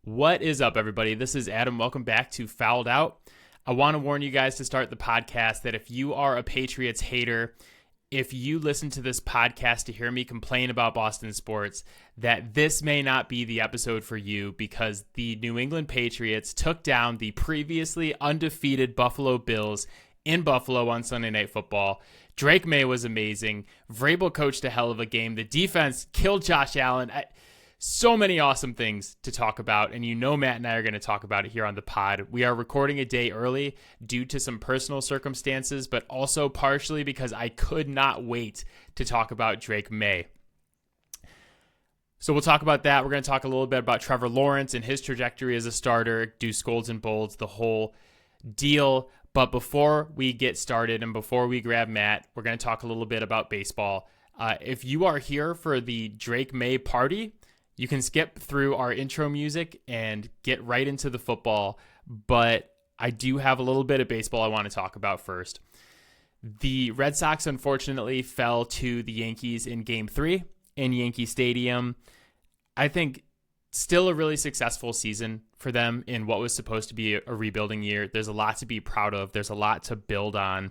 What is up, everybody? This is Adam. Welcome back to Fouled Out. I want to warn you guys to start the podcast that if you are a Patriots hater, if you listen to this podcast to hear me complain about Boston sports, that this may not be the episode for you because the New England Patriots took down the previously undefeated Buffalo Bills in Buffalo on Sunday Night Football. Drake Maye was amazing. Vrabel coached a hell of a game. The defense killed Josh Allen. So many awesome things to talk about, and you know Matt and I are going to talk about it here on the pod. We are recording a day early due to some personal circumstances, but also partially because I could not wait to talk about Drake Maye. So we'll talk about that. We're going to talk a little bit about Trevor Lawrence and his trajectory as a starter, do scolds and bolds, the whole deal. But before we get started and before we grab Matt, we're going to talk a little bit about baseball. If you are here for the Drake Maye party, you can skip through our intro music and get right into the football, but I do have a little bit of baseball I want to talk about first. The Red Sox, unfortunately, fell to the Yankees in Game 3 in Yankee Stadium. I think still a really successful season for them in what was supposed to be a rebuilding year. There's a lot to be proud of. There's a lot to build on.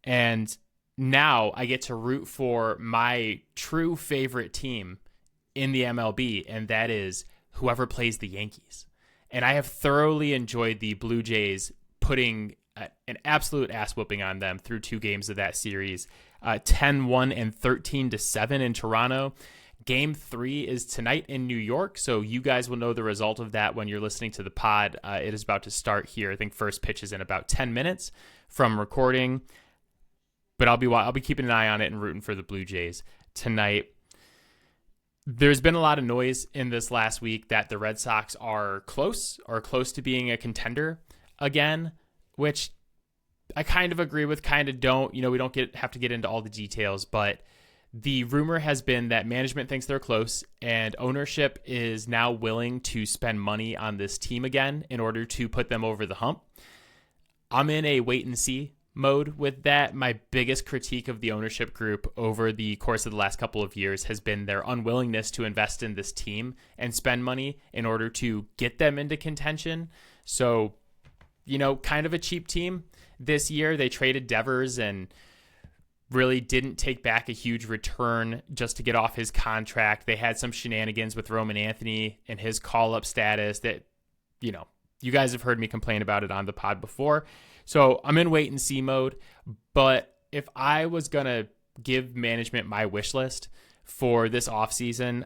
And now I get to root for my true favorite team in the MLB, and that is whoever plays the Yankees. And I have thoroughly enjoyed the Blue Jays putting an absolute ass whooping on them through 2 games of that series, 10-1 and 13-7 in Toronto. Game 3 is tonight in New York, so you guys will know the result of that when you're listening to the pod. It is about to start here. I think first pitch is in about 10 minutes from recording, but I'll be keeping an eye on it and rooting for the Blue Jays tonight. There's been a lot of noise in this last week that the Red Sox are close to being a contender again, which I kind of agree with, kind of don't. You know, we don't have to get into all the details, but the rumor has been that management thinks they're close and ownership is now willing to spend money on this team again in order to put them over the hump. I'm in a wait and see mode with that. My biggest critique of the ownership group over the course of the last couple of years has been their unwillingness to invest in this team and spend money in order to get them into contention. So, you know, kind of a cheap team this year. They traded Devers and really didn't take back a huge return just to get off his contract. They had some shenanigans with Roman Anthony and his call-up status that, you know, you guys have heard me complain about it on the pod before. So I'm in wait and see mode, but if I was going to give management my wish list for this offseason,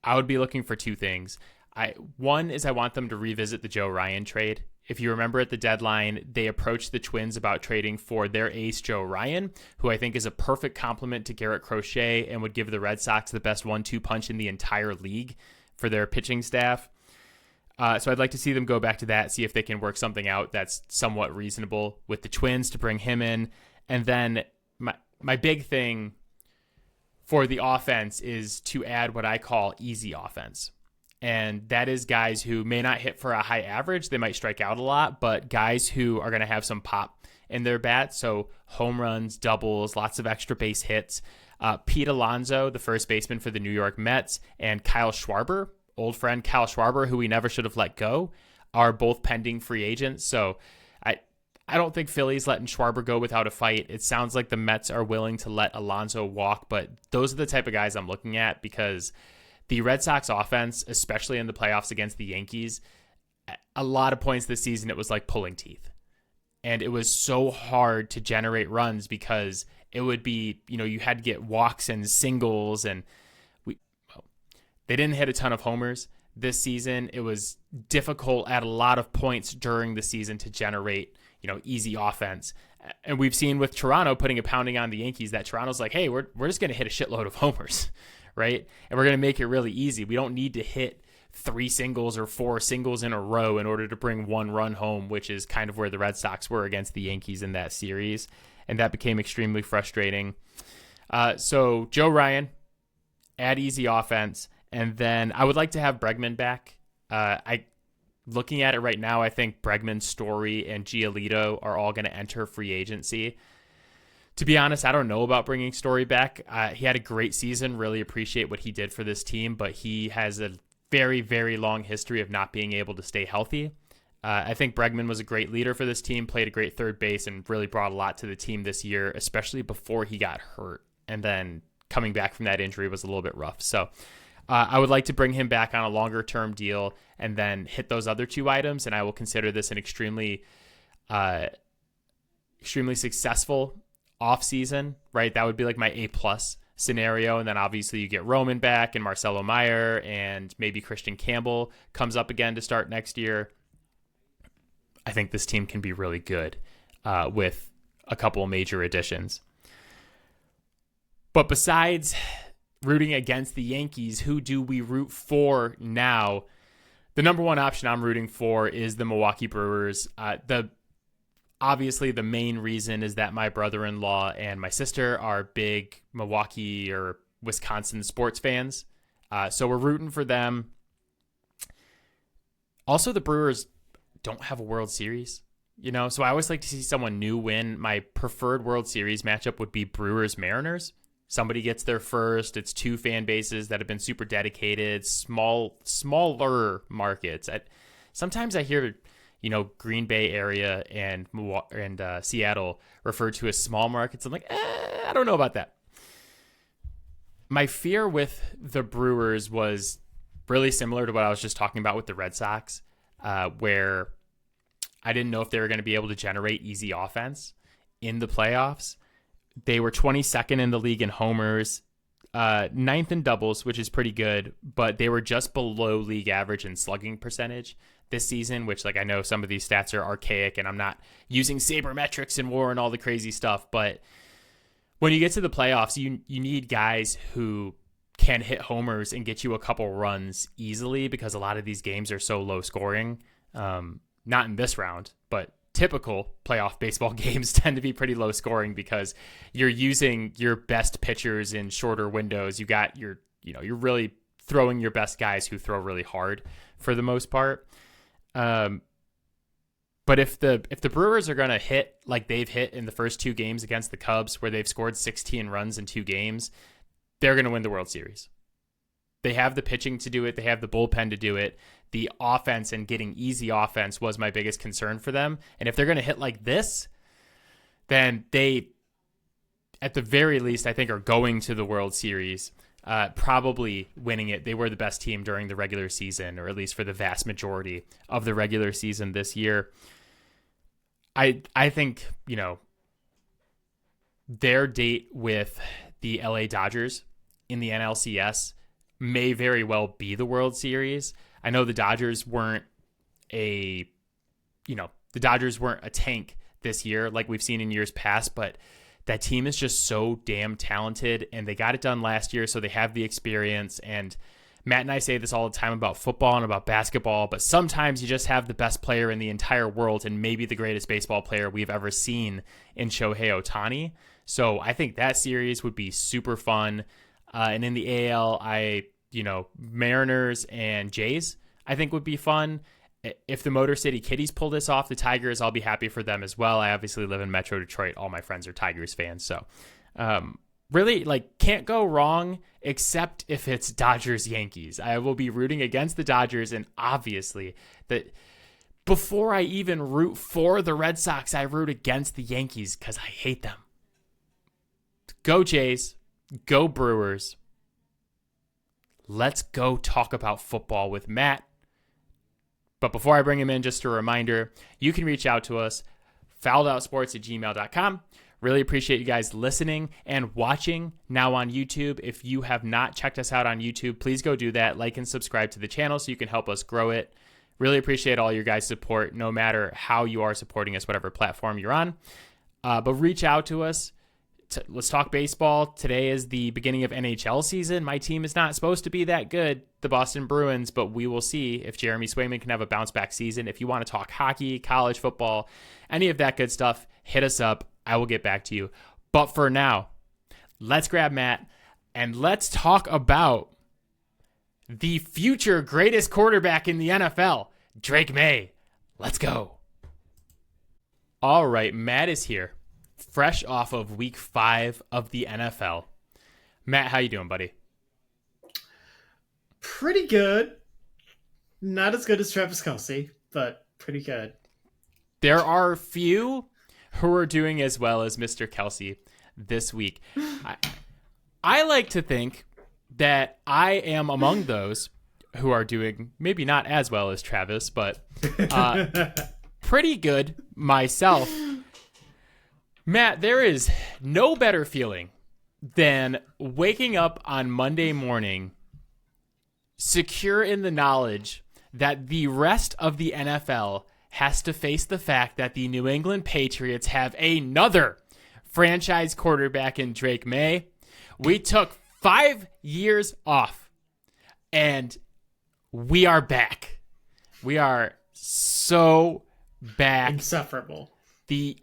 I would be looking for 2 things. One is I want them to revisit the Joe Ryan trade. If you remember at the deadline, they approached the Twins about trading for their ace, Joe Ryan, who I think is a perfect complement to Garrett Crochet and would give the Red Sox the best 1-2 punch in the entire league for their pitching staff. So I'd like to see them go back to that, see if they can work something out that's somewhat reasonable with the Twins to bring him in. And then my big thing for the offense is to add what I call easy offense. And that is guys who may not hit for a high average. They might strike out a lot, but guys who are going to have some pop in their bat. So home runs, doubles, lots of extra base hits. Pete Alonso, the first baseman for the New York Mets, and Kyle Schwarber, old friend Kyle Schwarber, who we never should have let go, are both pending free agents. So I don't think Philly's letting Schwarber go without a fight. It sounds like the Mets are willing to let Alonso walk, but those are the type of guys I'm looking at because the Red Sox offense, especially in the playoffs against the Yankees, a lot of points this season, it was like pulling teeth. And it was so hard to generate runs because it would be, you know, you had to get walks and singles, and they didn't hit a ton of homers this season. It was difficult at a lot of points during the season to generate, you know, easy offense. And we've seen with Toronto putting a pounding on the Yankees that Toronto's like, hey, we're just going to hit a shitload of homers, right? And we're going to make it really easy. We don't need to hit 3 singles or 4 singles in a row in order to bring 1 run home, which is kind of where the Red Sox were against the Yankees in that series. And that became extremely frustrating. So Joe Ryan, add easy offense. And then I would like to have Bregman back. Looking at it right now, I think Bregman, Story, and Giolito are all going to enter free agency. To be honest, I don't know about bringing Story back. He had a great season. Really appreciate what he did for this team, but he has a very, very long history of not being able to stay healthy. I think Bregman was a great leader for this team, played a great third base, and really brought a lot to the team this year, especially before he got hurt. And then coming back from that injury was a little bit rough. So I would like to bring him back on a longer-term deal and then hit those other two items, and I will consider this an extremely successful offseason, right? That would be like my A-plus scenario. And then obviously you get Roman back and Marcelo Mayer, and maybe Christian Campbell comes up again to start next year. I think this team can be really good with a couple of major additions. But besides rooting against the Yankees, who do we root for now? The number one option I'm rooting for is the Milwaukee Brewers. Obviously, the main reason is that my brother-in-law and my sister are big Milwaukee or Wisconsin sports fans. So we're rooting for them. Also, the Brewers don't have a World Series, so I always like to see someone new win. My preferred World Series matchup would be Brewers-Mariners. Somebody gets there first. It's two fan bases that have been super dedicated, smaller markets. Sometimes I hear, Green Bay area and Seattle referred to as small markets. I'm like, I don't know about that. My fear with the Brewers was really similar to what I was just talking about with the Red Sox, where I didn't know if they were going to be able to generate easy offense in the playoffs. They were 22nd in the league in homers, 9th in doubles, which is pretty good, but they were just below league average in slugging percentage this season, which I know some of these stats are archaic, and I'm not using sabermetrics and WAR and all the crazy stuff, but when you get to the playoffs, you need guys who can hit homers and get you a couple runs easily, because a lot of these games are so low scoring. Not in this round, but typical playoff baseball games tend to be pretty low scoring because you're using your best pitchers in shorter windows. You're really throwing your best guys who throw really hard for the most part. But if the Brewers are going to hit like they've hit in the first two games against the Cubs, where they've scored 16 runs in 2 games, they're going to win the World Series. They have the pitching to do it. They have the bullpen to do it. The offense and getting easy offense was my biggest concern for them. And if they're going to hit like this, then they, at the very least, I think are going to the World Series, probably winning it. They were the best team during the regular season, or at least for the vast majority of the regular season this year. I think, their date with the LA Dodgers in the NLCS may very well be the World Series. I know the Dodgers weren't a tank this year like we've seen in years past, but that team is just so damn talented, and they got it done last year, so they have the experience. And Matt and I say this all the time about football and about basketball, but sometimes you just have the best player in the entire world and maybe the greatest baseball player we've ever seen in Shohei Ohtani. So I think that series would be super fun. And in the AL, Mariners and Jays, I think would be fun. If the Motor City Kitties pull this off, the Tigers, I'll be happy for them as well. I obviously live in Metro Detroit. All my friends are Tigers fans. So really, can't go wrong, except if it's Dodgers-Yankees. I will be rooting against the Dodgers, and obviously, before I even root for the Red Sox, I root against the Yankees because I hate them. Go Jays. Go Brewers. Let's go talk about football with Matt. But before I bring him in, just a reminder, you can reach out to us, fouledoutsports@gmail.com. Really appreciate you guys listening and watching now on YouTube. If you have not checked us out on YouTube, please go do that. Like and subscribe to the channel so you can help us grow it. Really appreciate all your guys' support, no matter how you are supporting us, whatever platform you're on. But reach out to us. Let's talk baseball. Today is the beginning of NHL season. My team is not supposed to be that good, the Boston Bruins, but we will see if Jeremy Swayman can have a bounce-back season. If you want to talk hockey, college football, any of that good stuff, hit us up. I will get back to you. But for now, let's grab Matt, and let's talk about the future greatest quarterback in the NFL, Drake Maye. Let's go. All right, Matt is here, fresh off of week 5 of the NFL. Matt, how you doing, buddy? Pretty good. Not as good as Travis Kelce, but pretty good. There are few who are doing as well as Mr. Kelce this week. I like to think that I am among those who are doing maybe not as well as Travis, but pretty good myself. Matt, there is no better feeling than waking up on Monday morning secure in the knowledge that the rest of the NFL has to face the fact that the New England Patriots have another franchise quarterback in Drake Maye. We took 5 years off, and we are back. We are so back. Insufferable. The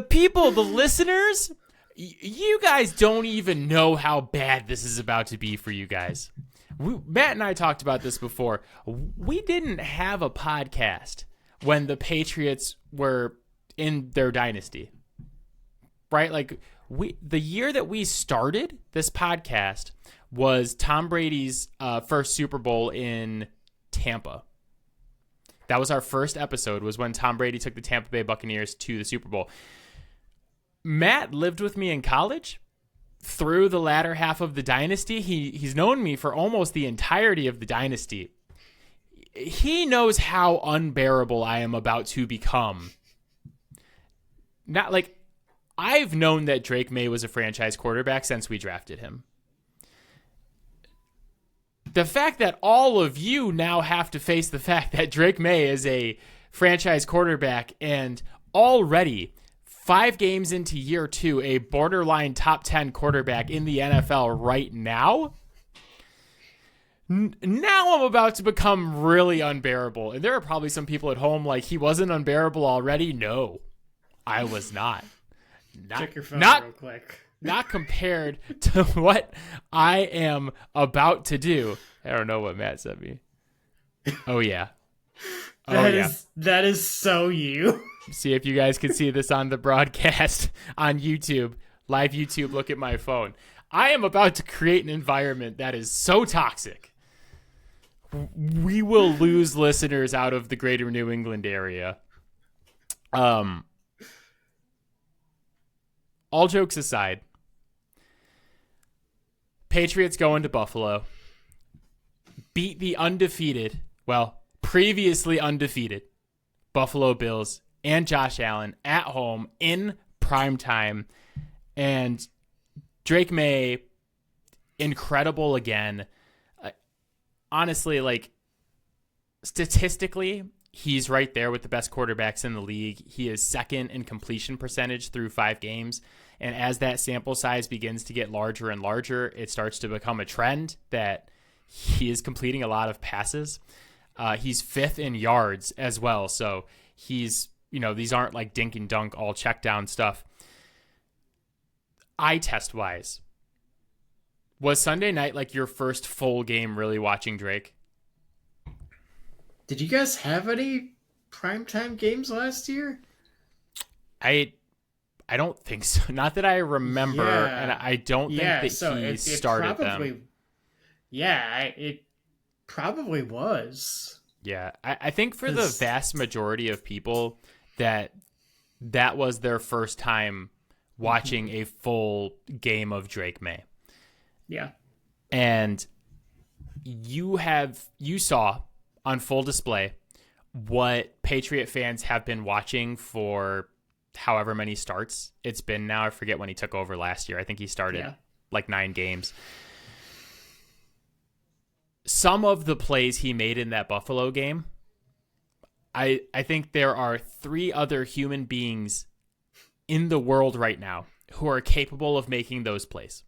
people, the listeners, you guys don't even know how bad this is about to be for you guys. Matt and I talked about this before. We didn't have a podcast when the Patriots were in their dynasty, right? Like the year that we started this podcast was Tom Brady's first Super Bowl in Tampa. That was our first episode, was when Tom Brady took the Tampa Bay Buccaneers to the Super Bowl. Matt lived with me in college through the latter half of the dynasty. He's known me for almost the entirety of the dynasty. He knows how unbearable I am about to become. Not like I've known that Drake Maye was a franchise quarterback since we drafted him. The fact that all of you now have to face the fact that Drake Maye is a franchise quarterback and already 5 games into year 2, a borderline top 10 quarterback in the NFL right now. Now I'm about to become really unbearable. And there are probably some people at home like, he wasn't unbearable already. No, I was not. Check your phone real quick. Not compared to what I am about to do. I don't know what Matt sent me. Oh, yeah. That is so you. See if you guys can see this on the broadcast on YouTube. Live YouTube, look at my phone. I am about to create an environment that is so toxic. We will lose listeners out of the greater New England area. All jokes aside, Patriots go into Buffalo, beat the previously undefeated Buffalo Bills and Josh Allen at home in primetime. And Drake Maye, incredible again. Honestly, like, statistically, he's right there with the best quarterbacks in the league. He is second in completion percentage through 5 games. And as that sample size begins to get larger and larger, it starts to become a trend that he is completing a lot of passes. He's 5th in yards as well. So he's, these aren't like dink and dunk, all check down stuff. Eye test wise, was Sunday night like your first full game really watching Drake? Did you guys have any primetime games last year? I don't think so. Not that I remember, and I don't think that he started them. Yeah, it probably was. Yeah, I think for the vast majority of people that was their first time watching a full game of Drake Maye. Yeah. And you saw on full display what Patriot fans have been watching for however many starts it's been now. I forget when he took over last year. I think he started like 9 games. Some of the plays he made in that Buffalo game, I think there are 3 other human beings in the world right now who are capable of making those plays.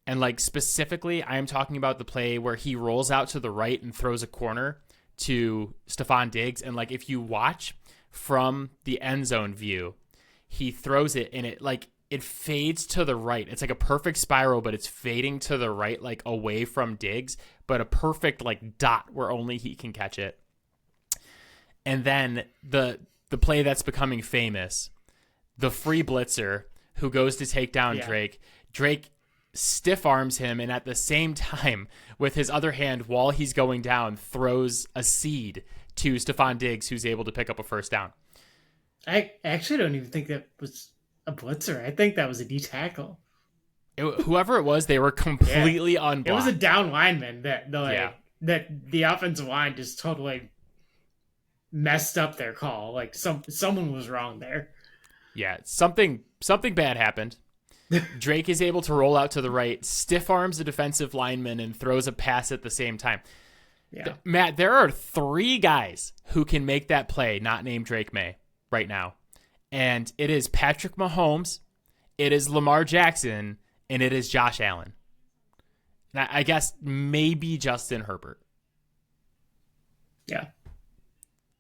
And like specifically, I am talking about the play where he rolls out to the right and throws a corner to Stephon Diggs. And like, if you watch from the end zone view, he throws it and it fades to the right. It's like a perfect spiral, but it's fading to the right, like away from Diggs, but a perfect like dot where only he can catch it. And then the play that's becoming famous, the free blitzer who goes to take down Drake. Drake stiff arms him, and at the same time, with his other hand, while he's going down, throws a seed to Stephon Diggs, who's able to pick up a first down. I actually don't even think that was a blitzer. I think that was a D tackle. Whoever it was, they were completely unblocked. It was a down lineman that the offensive line just totally messed up their call. Like someone was wrong there. Yeah, something bad happened. Drake is able to roll out to the right, stiff arms a defensive lineman, and throws a pass at the same time. Yeah. Matt, there are 3 guys who can make that play, not named Drake Maye, right now. And it is Patrick Mahomes, it is Lamar Jackson, and it is Josh Allen. And I guess maybe Justin Herbert. Yeah.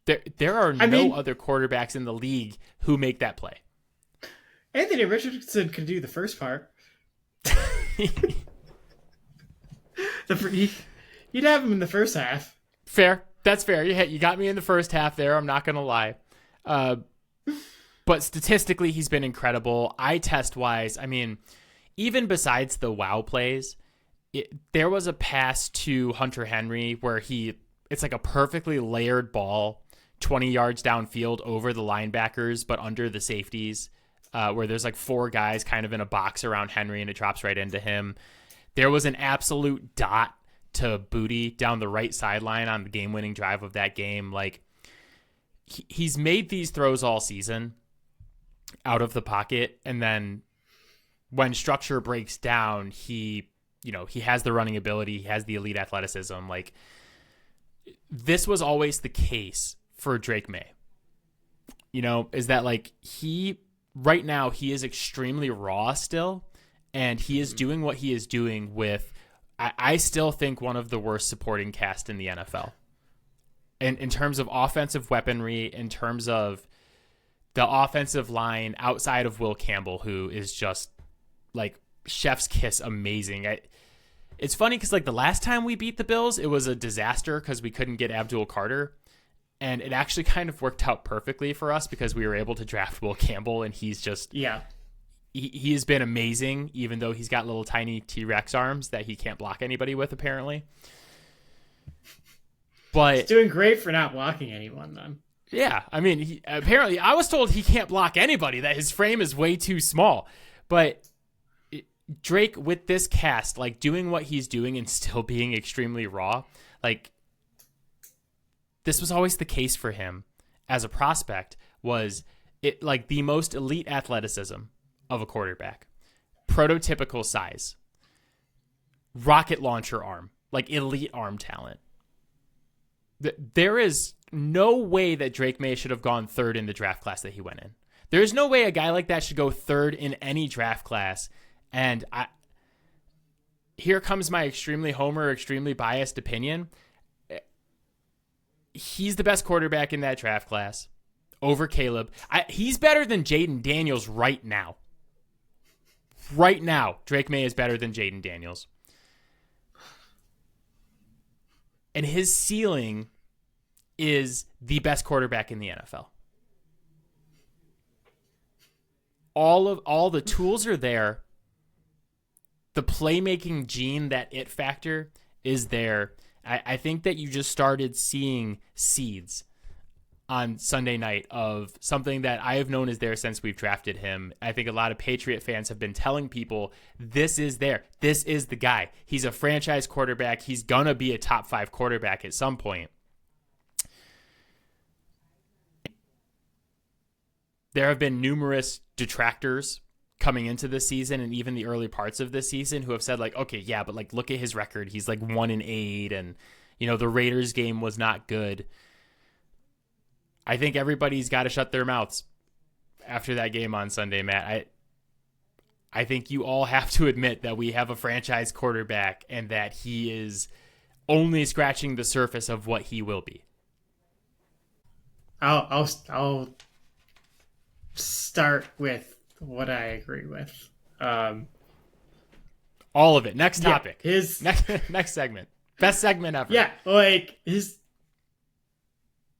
There are no other quarterbacks in the league who make that play. Anthony Richardson could do the first part. You'd have him in the first half. Fair. That's fair. You got me in the first half there. I'm not going to lie. But statistically, he's been incredible. Eye test wise, I mean, even besides the wow plays, there was a pass to Hunter Henry where it's like a perfectly layered ball, 20 yards downfield over the linebackers, but under the safeties, where there's like 4 guys kind of in a box around Henry and it drops right into him. There was an absolute dot to Booty down the right sideline on the game-winning drive of that game. Like, he's made these throws all season out of the pocket, and then when structure breaks down, he has the running ability, he has the elite athleticism. Like, this was always the case for Drake Maye. Is that like right now he is extremely raw still, and he is doing what he is doing with, I still think, one of the worst supporting cast in the NFL. And in terms of offensive weaponry, in terms of the offensive line outside of Will Campbell, who is just like chef's kiss amazing. It's funny because like the last time we beat the Bills, it was a disaster because we couldn't get Abdul Carter. And it actually kind of worked out perfectly for us because we were able to draft Will Campbell, and he's just he has been amazing, even though he's got little tiny T-Rex arms that he can't block anybody with, apparently. But he's doing great for not blocking anyone, then. Yeah, I mean, apparently I was told he can't block anybody, that his frame is way too small. But Drake, with this cast, like doing what he's doing and still being extremely raw, like this was always the case for him as a prospect, was it like the most elite athleticism of a quarterback, prototypical size, rocket launcher arm, like elite arm talent. There is no way that Drake Maye should have gone 3rd in the draft class that he went in. There is no way a guy like that should go 3rd in any draft class. And here comes my extremely biased opinion. He's the best quarterback in that draft class over Caleb. He's better than Jaden Daniels right now. Right now, Drake Maye is better than Jaden Daniels. And his ceiling is the best quarterback in the NFL. All the tools are there. The playmaking gene, that it factor, is there. I think that you just started seeing seeds on Sunday night of something that I have known is there since we've drafted him. I think a lot of Patriot fans have been telling people, this is there. This is the guy. He's a franchise quarterback. He's going to be a top 5 quarterback at some point. There have been numerous detractors coming into this season and even the early parts of this season who have said like, okay, yeah, but like look at his record. He's like 1-8 and the Raiders game was not good. I think everybody's got to shut their mouths after that game on Sunday, Matt. I think you all have to admit that we have a franchise quarterback and that he is only scratching the surface of what he will be. I'll start with what I agree with. All of it. Next topic. Yeah, next segment. Best segment ever. Yeah, like his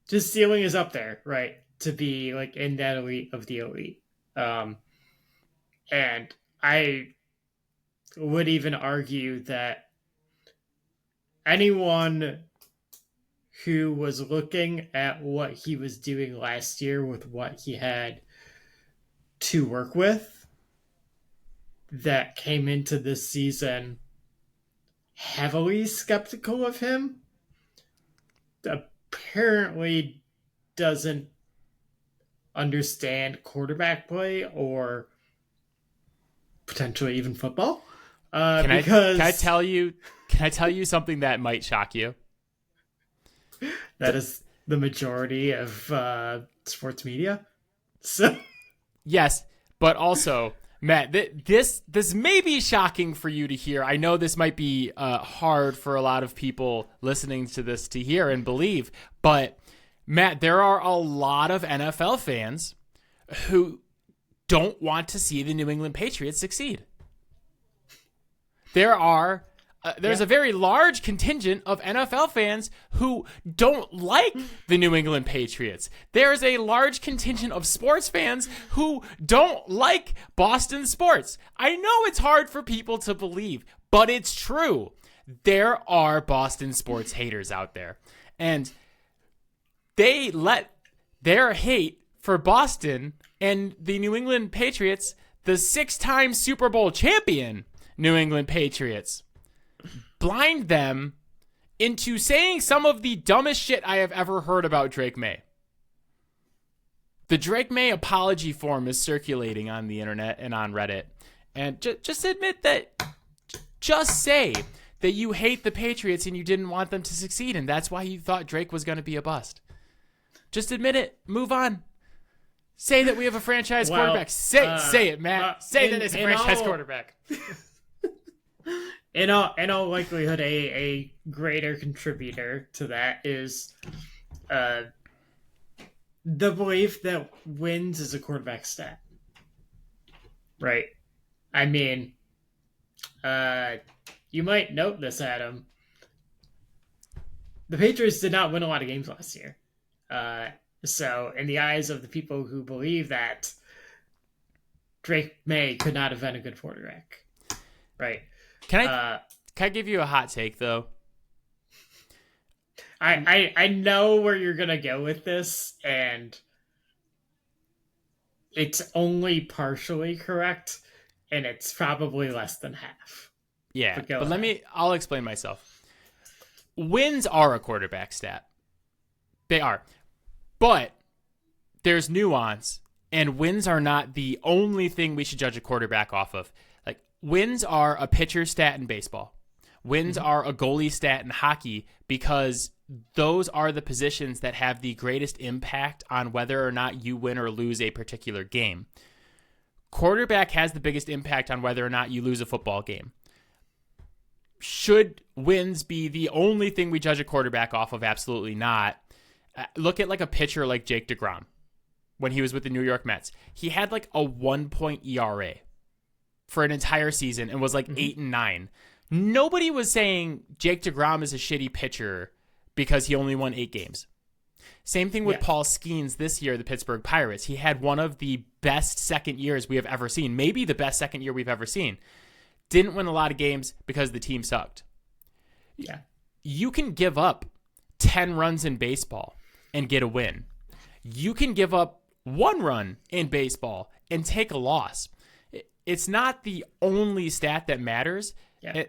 ceiling is up there, right? To be like in that elite of the elite. And I would even argue that anyone who was looking at what he was doing last year with what he had to work with that came into this season heavily skeptical of him apparently doesn't understand quarterback play or potentially even football. Can I tell you something that might shock you? That is the majority of sports media. So yes, but also, Matt, this may be shocking for you to hear. I know this might be hard for a lot of people listening to this to hear and believe, but Matt, there are a lot of NFL fans who don't want to see the New England Patriots succeed. There's a very large contingent of NFL fans who don't like the New England Patriots. There's a large contingent of sports fans who don't like Boston sports. I know it's hard for people to believe, but it's true. There are Boston sports haters out there. And they let their hate for Boston and the New England Patriots, the 6-time Super Bowl champion New England Patriots, blind them into saying some of the dumbest shit I have ever heard about Drake Maye. The Drake Maye apology form is circulating on the internet and on Reddit. And just admit that, just say that you hate the Patriots and you didn't want them to succeed, and that's why you thought Drake was going to be a bust. Just admit it. Move on. Say that we have a franchise quarterback. Say it, Matt. Say that it's a franchise quarterback. In all likelihood, a greater contributor to that is the belief that wins is a quarterback stat. Right. I mean, you might note this, Adam. The Patriots did not win a lot of games last year. So in the eyes of the people who believe that, Drake Maye could not have been a good quarterback. Right. Can I give you a hot take, though? I know where you're going to go with this, and it's only partially correct, and it's probably less than half. Yeah, but I'll explain myself. Wins are a quarterback stat. They are. But there's nuance, and wins are not the only thing we should judge a quarterback off of. Like, wins are a pitcher stat in baseball. Wins are a goalie stat in hockey, because those are the positions that have the greatest impact on whether or not you win or lose a particular game. Quarterback has the biggest impact on whether or not you lose a football game. Should wins be the only thing we judge a quarterback off of? Absolutely not. Look at like a pitcher like Jake DeGrom when he was with the New York Mets. He had like a 1-point ERA for an entire season and was like 8-9. Nobody was saying Jake DeGrom is a shitty pitcher because he only won 8 games. Same thing with Paul Skeens this year, the Pittsburgh Pirates. He had one of the best second years we have ever seen, maybe the best second year we've ever seen. Didn't win a lot of games because the team sucked. Yeah. You can give up 10 runs in baseball and get a win. You can give up 1 run in baseball and take a loss. It's not the only stat that matters. Yeah.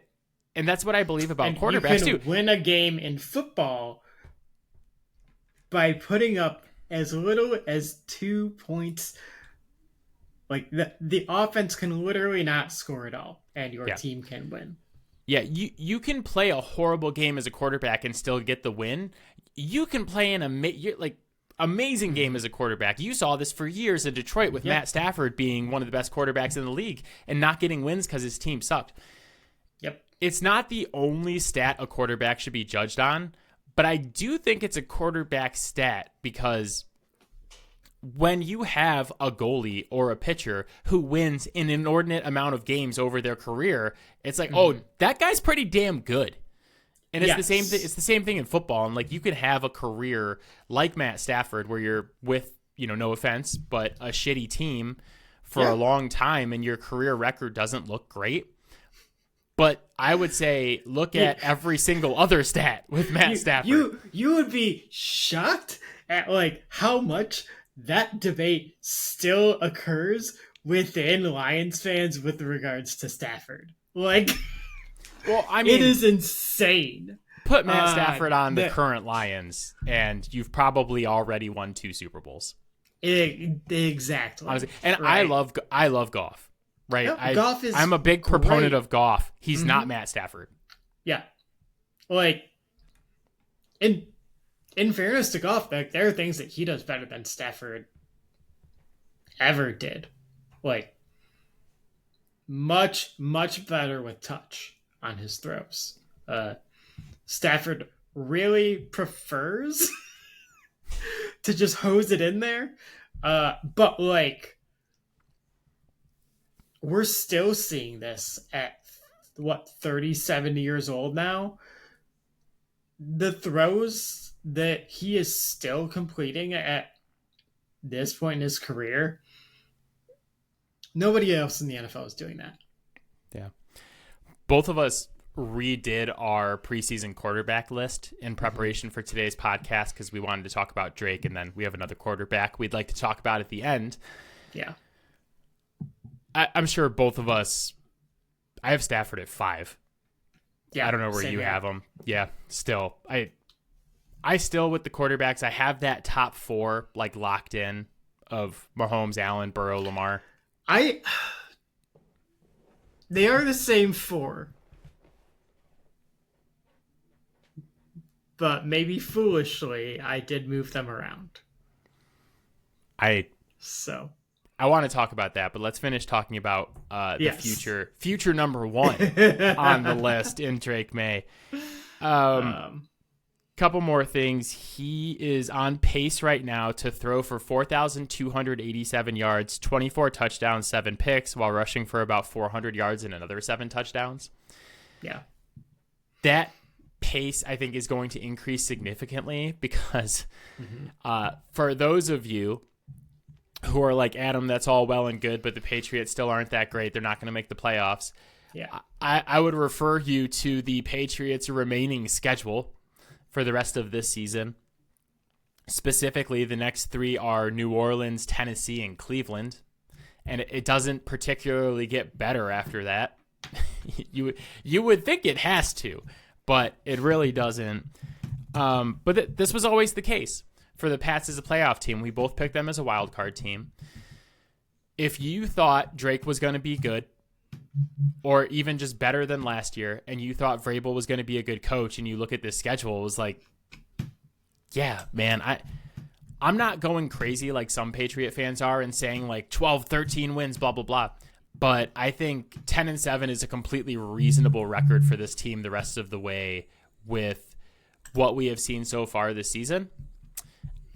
And that's what I believe about quarterbacks too. You too. can win a game in football by putting up as little as 2 points. Like the offense can literally not score at all, and your team can win. Yeah, you can play a horrible game as a quarterback and still get the win. You can play an amazing game as a quarterback. You saw this for years in Detroit with Matt Stafford being one of the best quarterbacks in the league and not getting wins because his team sucked. Yep. It's not the only stat a quarterback should be judged on, but I do think it's a quarterback stat because when you have a goalie or a pitcher who wins an inordinate amount of games over their career, it's like, oh, that guy's pretty damn good. And it's the same thing. It's the same thing in football. And like, you could have a career like Matt Stafford where you're with, no offense, but a shitty team for a long time and your career record doesn't look great. But I would say look at every single other stat with Matt Stafford. You would be shocked at like how much that debate still occurs within Lions fans with regards to Stafford. Like, well, I mean, it is insane. Put Matt Stafford on the current Lions, and you've probably already won 2 Super Bowls. Exactly. Honestly. And right. I love Goff. Right. Yep, Goff is I'm a big proponent of Goff. He's not Matt Stafford. Yeah. Like, in fairness to Goff, like, there are things that he does better than Stafford ever did. Like, much, much better with touch on his throws. Stafford really prefers to just hose it in there. But, like, we're still seeing this at, 37 years old now? The throws that he is still completing at this point in his career, nobody else in the NFL is doing that. Yeah. Both of us redid our preseason quarterback list in preparation for today's podcast because we wanted to talk about Drake, and then we have another quarterback we'd like to talk about at the end. Yeah. I'm sure both of us, I have Stafford at 5. Yeah, I don't know where you have him. Yeah, still. I still, with the quarterbacks, I have that top 4 like locked in of Mahomes, Allen, Burrow, Lamar. They are the same 4. But maybe foolishly, I did move them around. I want to talk about that, but let's finish talking about the future number 1 on the list in Drake Maye. Couple more things. He is on pace right now to throw for 4,287 yards, 24 touchdowns, 7 picks, while rushing for about 400 yards and another 7 touchdowns. Yeah. That pace, I think, is going to increase significantly because for those of you who are like, Adam, that's all well and good, but the Patriots still aren't that great. They're not going to make the playoffs. Yeah. I would refer you to the Patriots' remaining schedule for the rest of this season. Specifically, the next 3 are New Orleans, Tennessee, and Cleveland. And it doesn't particularly get better after that. You would think it has to, but it really doesn't. But this was always the case. For the Pats as a playoff team, we both picked them as a wild card team. If you thought Drake was going to be good, or even just better than last year, and you thought Vrabel was going to be a good coach, and you look at this schedule, it was like, yeah, man, I'm not going crazy like some Patriot fans are and saying like 12, 13 wins, blah, blah, blah. But I think 10-7 is a completely reasonable record for this team the rest of the way with what we have seen so far this season.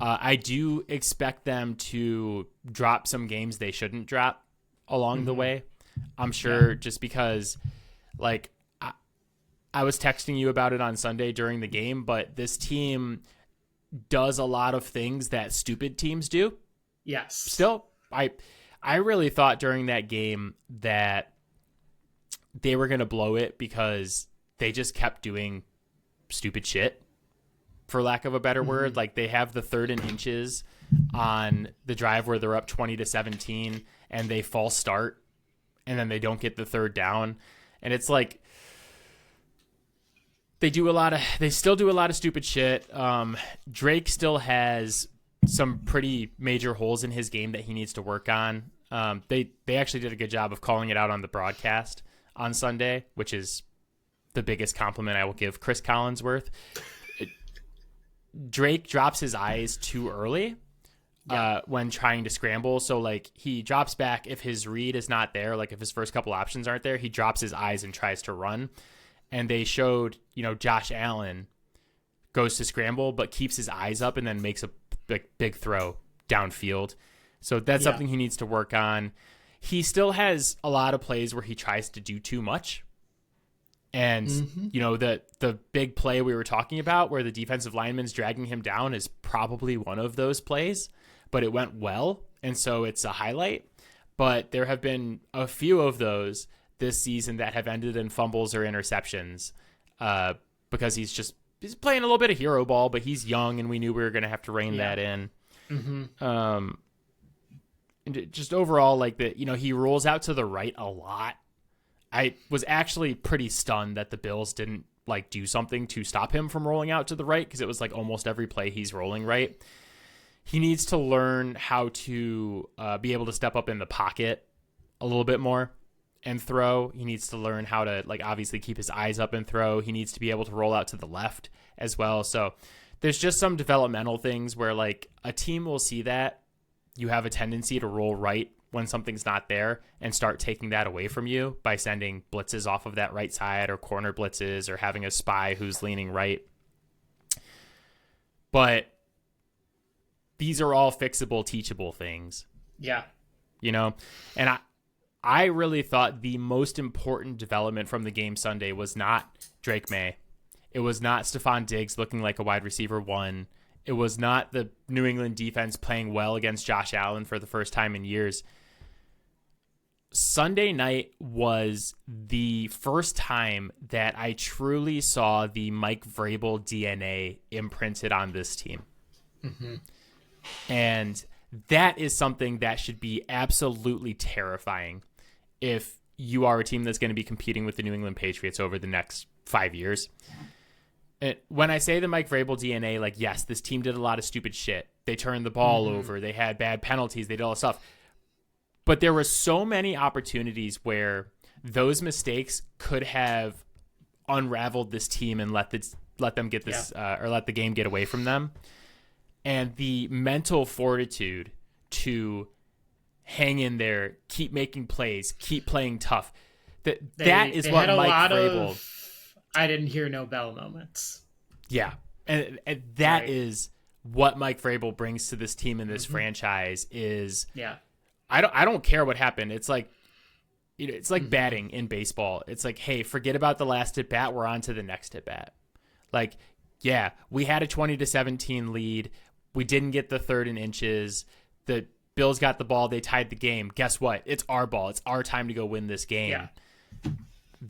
I do expect them to drop some games they shouldn't drop along the way. I'm sure just because, like, I was texting you about it on Sunday during the game, but this team does a lot of things that stupid teams do. Yes. Still, I really thought during that game that they were going to blow it because they just kept doing stupid shit, for lack of a better word. Like, they have the 3rd and inches on the drive where they're up 20-17 and they false start and then they don't get the 3rd down. And it's like, they still do a lot of stupid shit. Drake still has some pretty major holes in his game that he needs to work on. They actually did a good job of calling it out on the broadcast on Sunday, which is the biggest compliment I will give Chris Collinsworth. Drake drops his eyes too early when trying to scramble. So, like, he drops back if his read is not there, like if his first couple options aren't there, he drops his eyes and tries to run. And they showed, Josh Allen goes to scramble but keeps his eyes up and then makes a big throw downfield. So that's something he needs to work on. He still has a lot of plays where he tries to do too much. And, the big play we were talking about where the defensive lineman's dragging him down is probably one of those plays, but it went well. And so it's a highlight. But there have been a few of those this season that have ended in fumbles or interceptions, because he's playing a little bit of hero ball, but he's young, and we knew we were going to have to rein that in. And just overall, like he rolls out to the right a lot. I was actually pretty stunned that the Bills didn't like do something to stop him from rolling out to the right, because it was like almost every play he's rolling right. He needs to learn how to be able to step up in the pocket a little bit more and throw. He needs to learn how to like obviously keep his eyes up and throw. He needs to be able to roll out to the left as well. So there's just some developmental things where like a team will see that you have a tendency to roll right when something's not there and start taking that away from you by sending blitzes off of that right side or corner blitzes or having a spy who's leaning right. But these are all fixable, teachable things. Yeah. And I really thought the most important development from the game Sunday was not Drake Maye. It was not Stephon Diggs looking like a wide receiver one. It was not the New England defense playing well against Josh Allen for the first time in years. Sunday night was the first time that I truly saw the Mike Vrabel DNA imprinted on this team. And that is something that should be absolutely terrifying if you are a team that's going to be competing with the New England Patriots over the next 5 years. And when I say the Mike Vrabel DNA, like, yes, this team did a lot of stupid shit. They turned the ball over. They had bad penalties. They did all this stuff. But there were so many opportunities where those mistakes could have unraveled this team and let them get this or let the game get away from them. And the mental fortitude to hang in there, keep making plays, keep playing tough. That is what Mike Vrabel. I didn't hear no bell moments. Yeah, and that is what Mike Vrabel brings to this team and this franchise. Is I don't care what happened. It's like it's like batting in baseball. It's like, hey, forget about the last at bat. We're on to the next at bat. Like, yeah, we had a 20-17 lead. We didn't get the third and inches. The Bills got the ball. They tied the game. Guess what? It's our ball. It's our time to go win this game. Yeah.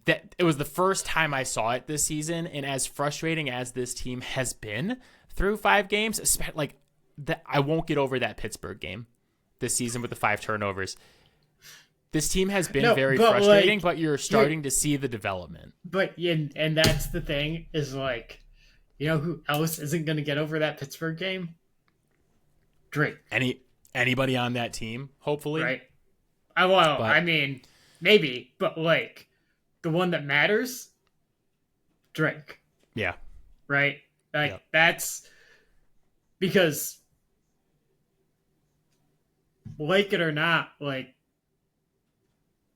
That it was the first time I saw it this season, and as frustrating as this team has been through 5 games, like that, I won't get over that Pittsburgh game this season with the 5 turnovers. This team has been very frustrating, but you're starting to see the development. But and that's the thing is like, who else isn't going to get over that Pittsburgh game? Drake. Anybody on that team, hopefully. Right. I mean, maybe, but like the one that matters, Drake. Yeah. Right? Like that's because like it or not, like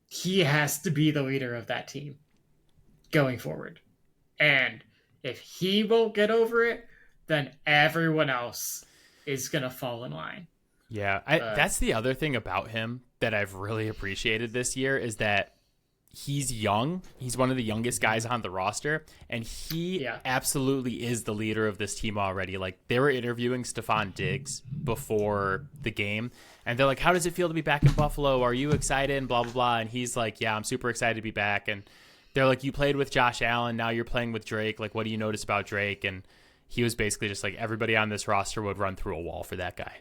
he has to be the leader of that team going forward. And if he won't get over it, then everyone else is going to fall in line. Yeah, that's the other thing about him that I've really appreciated this year is that he's young. He's one of the youngest guys on the roster, and he absolutely is the leader of this team already. Like, they were interviewing Stephon Diggs before the game, and they're like, how does it feel to be back in Buffalo? Are you excited? And blah, blah, blah. And he's like, yeah, I'm super excited to be back. And they're like, you played with Josh Allen. Now you're playing with Drake. Like, what do you notice about Drake? And he was basically just like, everybody on this roster would run through a wall for that guy.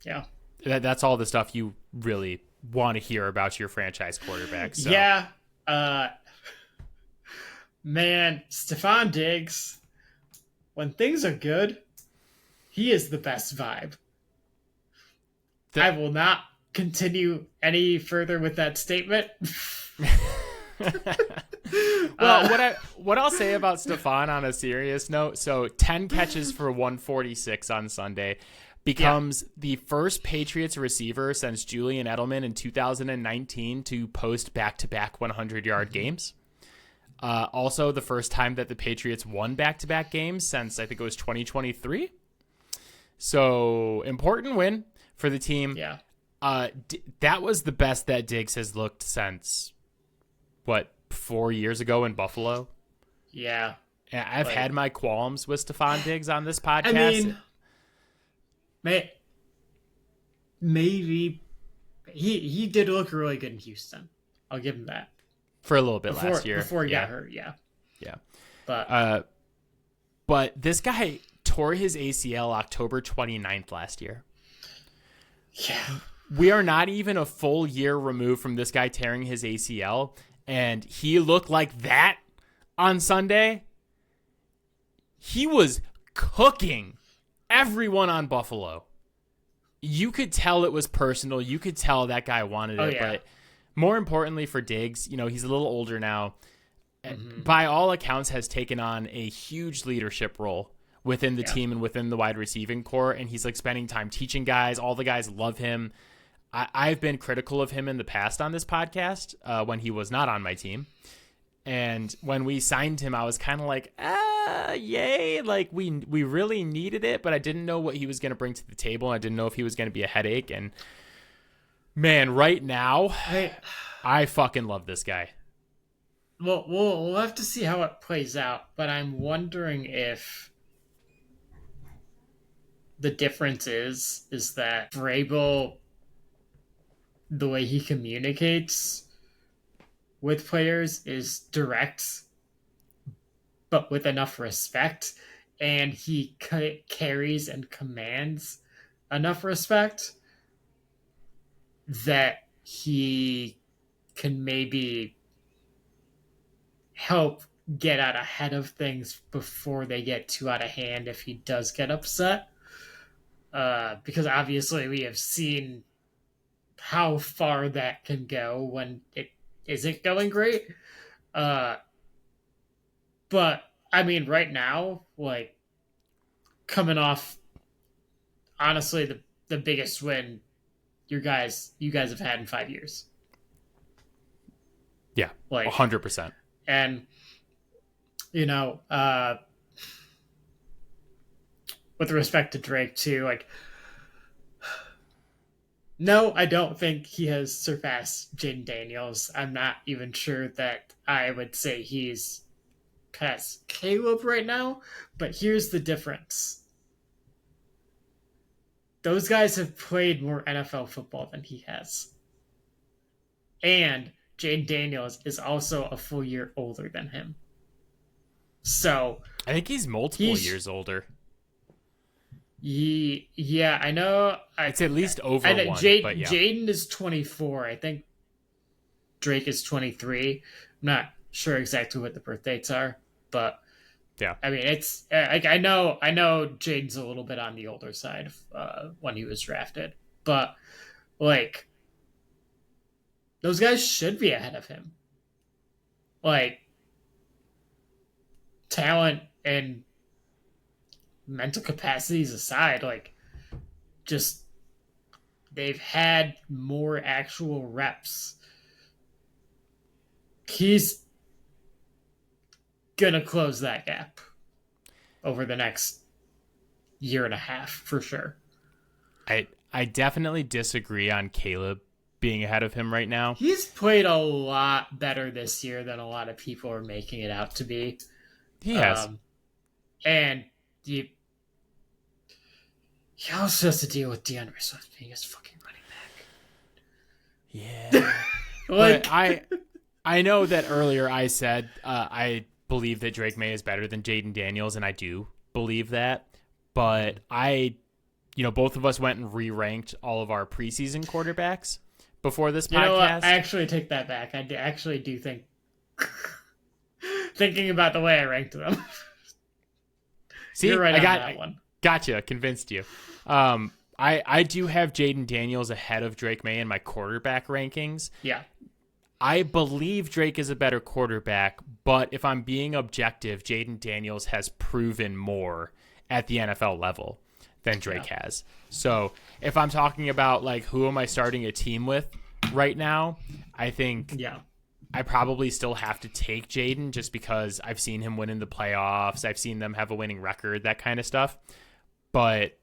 Yeah. That's all the stuff you really want to hear about your franchise quarterback. So. Yeah. Man, Stephon Diggs, when things are good, he is the best vibe. I will not continue any further with that statement. Well, what I'll say about Stephon on a serious note, so 10 catches for 146 on Sunday, becomes the first Patriots receiver since Julian Edelman in 2019 to post back-to-back 100-yard games. Also, the first time that the Patriots won back-to-back games since, I think it was 2023. So, important win for the team. Yeah. That was the best that Diggs has looked since, 4 years ago in Buffalo? Yeah. I've had my qualms with Stephon Diggs on this podcast. I mean, maybe he did look really good in Houston. I'll give him that. for a little bit last year. Before he got hurt, yeah. Yeah. But this guy tore his ACL October 29th last year. Yeah. We are not even a full year removed from this guy tearing his ACL, and he looked like that on Sunday. He was cooking everyone on Buffalo. You could tell it was personal. You could tell that guy wanted it. Yeah. But more importantly for Diggs, he's a little older now. By all accounts, has taken on a huge leadership role within the team and within the wide receiving core. And he's like spending time teaching guys. All the guys love him. I've been critical of him in the past on this podcast when he was not on my team. And when we signed him, I was kind of like, yay. Like we really needed it, but I didn't know what he was going to bring to the table. I didn't know if he was going to be a headache. And man, right now, I fucking love this guy. Well, we'll have to see how it plays out, but I'm wondering if the difference is that Vrabel, the way he communicates with players is direct, but with enough respect, and he carries and commands enough respect that he can maybe help get out ahead of things before they get too out of hand if he does get upset. Because obviously we have seen how far that can go when it isn't going great. But I mean, right now, like coming off, honestly, the biggest win you guys have had in 5 years. Yeah, like 100%. And with respect to Drake too, like, no, I don't think he has surpassed Jaden Daniels. I'm not even sure that I would say he's past Caleb right now, but here's the difference. Those guys have played more NFL football than he has. And Jaden Daniels is also a full year older than him. So I think he's multiple years older. Yeah, I know. It's at least over one. But yeah. Jaden is 24. I think Drake is 23. I'm not sure exactly what the birth dates are, but yeah. I mean, it's like I know Jaden's a little bit on the older side when he was drafted, but like those guys should be ahead of him. Like talent and mental capacities aside, like just they've had more actual reps. He's gonna close that gap over the next year and a half for sure. I definitely disagree on Caleb being ahead of him right now. He's played a lot better this year than a lot of people are making it out to be. He has. And he also has to deal with DeAndre Swift being his fucking running back. Yeah. But I know that earlier I said I believe that Drake Maye is better than Jaden Daniels, and I do believe that. But both of us went and re-ranked all of our preseason quarterbacks before this podcast. I actually take that back. I actually do think, thinking about the way I ranked them. See, you're right on that one. Gotcha, convinced you. I do have Jaden Daniels ahead of Drake Maye in my quarterback rankings. Yeah. I believe Drake is a better quarterback, but if I'm being objective, Jaden Daniels has proven more at the NFL level than Drake has. So if I'm talking about like who am I starting a team with right now, I think I probably still have to take Jaden just because I've seen him win in the playoffs. I've seen them have a winning record, that kind of stuff. But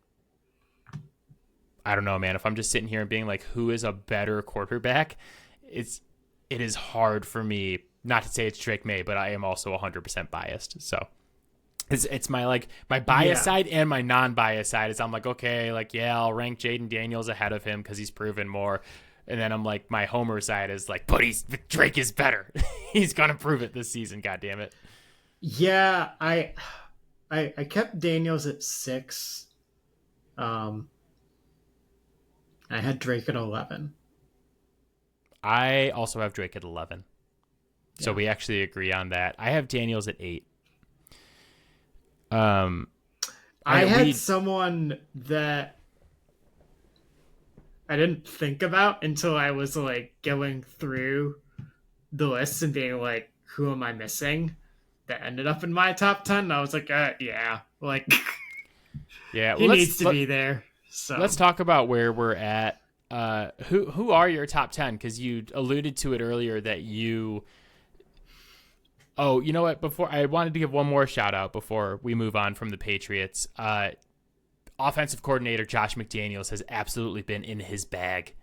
I don't know, man. If I'm just sitting here and being like, who is a better quarterback, it is hard for me not to say it's Drake Maye, but I am also 100% biased. So it's my bias side and my non-bias side is I'm like, okay, like, yeah, I'll rank Jaden Daniels ahead of him because he's proven more. And then I'm like, my homer side is like, but Drake is better. He's gonna prove it this season. God damn it. Yeah, I kept Daniels at 6. I had Drake at 11. I also have Drake at 11. So Yeah. we actually agree on that. I have Daniels at 8. I had someone that I didn't think about until I was like going through the list and being like, who am I missing? That ended up in my top 10. And I was like, yeah, like yeah, he needs to be there. So let's talk about where we're at. Who are your top 10? Because you alluded to it earlier that you. Oh, you know what? Before I wanted to give one more shout out before we move on from the Patriots. Offensive coordinator Josh McDaniels has absolutely been in his bag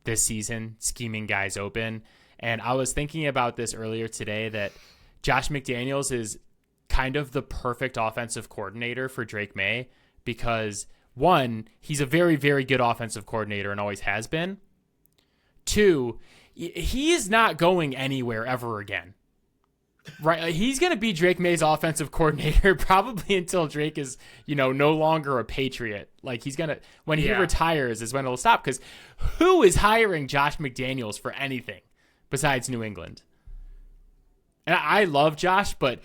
this season, scheming guys open. And I was thinking about this earlier today that Josh McDaniels is kind of the perfect offensive coordinator for Drake Maye because, one, he's a very, very good offensive coordinator and always has been. Two, he is not going anywhere ever again. Right, he's going to be Drake Maye's offensive coordinator probably until Drake is, no longer a Patriot. Like he's going to, when he retires is when it'll stop because who is hiring Josh McDaniels for anything besides New England? And I love Josh, but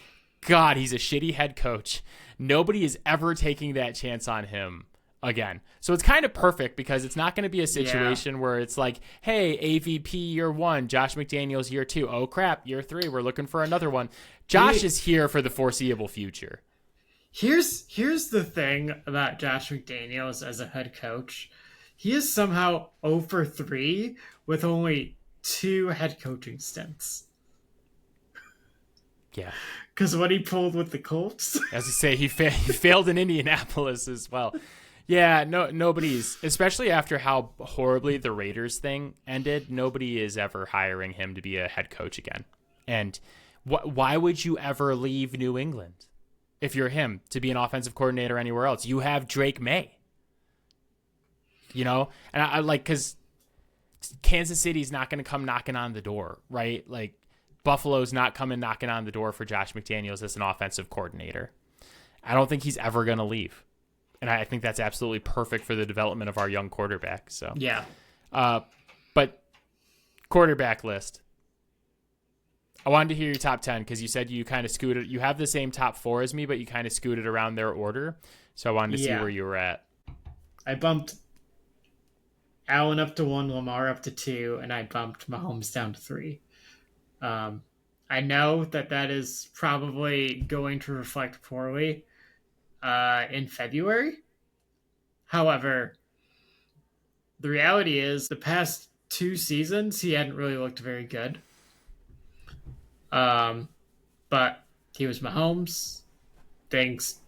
God, he's a shitty head coach. Nobody is ever taking that chance on him again. So it's kind of perfect because it's not going to be a situation where it's like, hey, AVP year 1, Josh McDaniels year 2. Oh crap, year 3, we're looking for another one. Josh is here for the foreseeable future. Here's the thing about Josh McDaniels as a head coach. He is somehow 0 for 3 with only 2 head coaching stints. Yeah. Because what he pulled with the Colts. As you say, he failed in Indianapolis as well. Yeah, nobody's, especially after how horribly the Raiders thing ended, nobody is ever hiring him to be a head coach again. And why would you ever leave New England if you're him to be an offensive coordinator anywhere else? You have Drake Maye. And I like, because Kansas City's not going to come knocking on the door, right? Like, Buffalo's not coming knocking on the door for Josh McDaniels as an offensive coordinator. I don't think he's ever going to leave. And I think that's absolutely perfect for the development of our young quarterback. So yeah. But quarterback list. I wanted to hear your top 10 because you said you kind of scooted. You have the same top 4 as me, but you kind of scooted around their order. So I wanted to see where you were at. I bumped Allen up to 1, Lamar up to 2, and I bumped Mahomes down to 3. I know that is probably going to reflect poorly in February. However, the reality is the past 2 seasons he hadn't really looked very good. But he was Mahomes. Things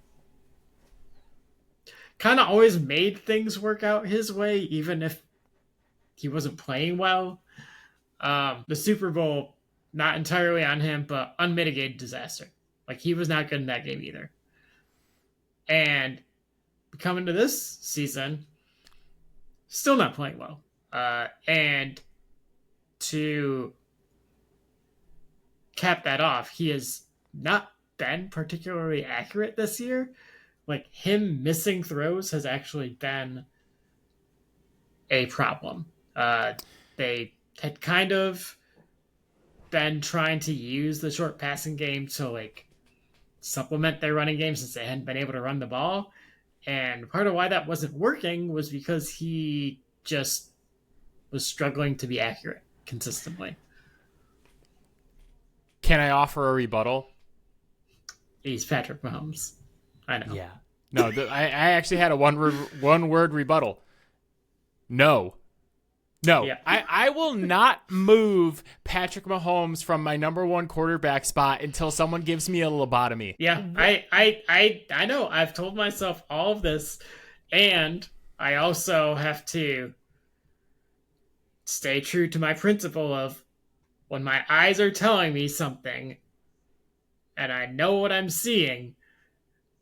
kind of always made things work out his way, even if he wasn't playing well. The Super Bowl, not entirely on him, but unmitigated disaster. Like, he was not good in that game either. And coming to this season, still not playing well. And to cap that off, he has not been particularly accurate this year. Like, him missing throws has actually been a problem. They had kind of been trying to use the short passing game to, like, supplement their running game since they hadn't been able to run the ball. And part of why that wasn't working was because he just was struggling to be accurate consistently. Can I offer a rebuttal? He's Patrick Mahomes. I know. Yeah. No, I actually had a one word rebuttal. No. Yeah. I will not move Patrick Mahomes from my number 1 quarterback spot until someone gives me a lobotomy. Yeah, I know. I've told myself all of this, and I also have to stay true to my principle of when my eyes are telling me something and I know what I'm seeing,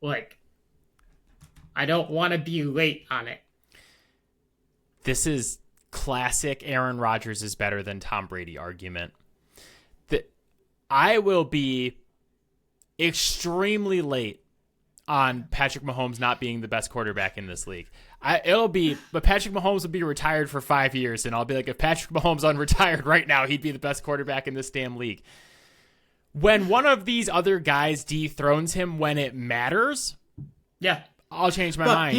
like, I don't want to be late on it. This is classic Aaron Rodgers is better than Tom Brady argument. I will be extremely late on Patrick Mahomes not being the best quarterback in this league. But Patrick Mahomes will be retired for 5 years, and I'll be like, if Patrick Mahomes unretired right now, he'd be the best quarterback in this damn league. When one of these other guys dethrones him when it matters, yeah, I'll change my mind.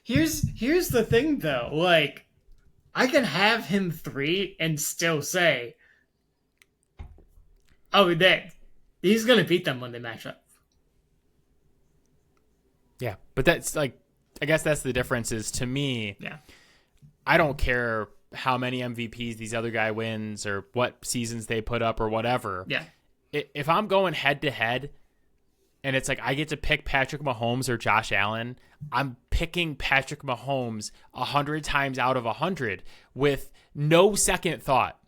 Here's the thing though, like, I can have him 3 and still say, oh, he's gonna beat them when they match up. Yeah, but that's like, I guess that's the difference is, to me, I don't care how many MVPs these other guy wins or what seasons they put up or whatever. Yeah. If I'm going head to head and it's like I get to pick Patrick Mahomes or Josh Allen, I'm picking Patrick Mahomes 100 times out of 100 with no second thought,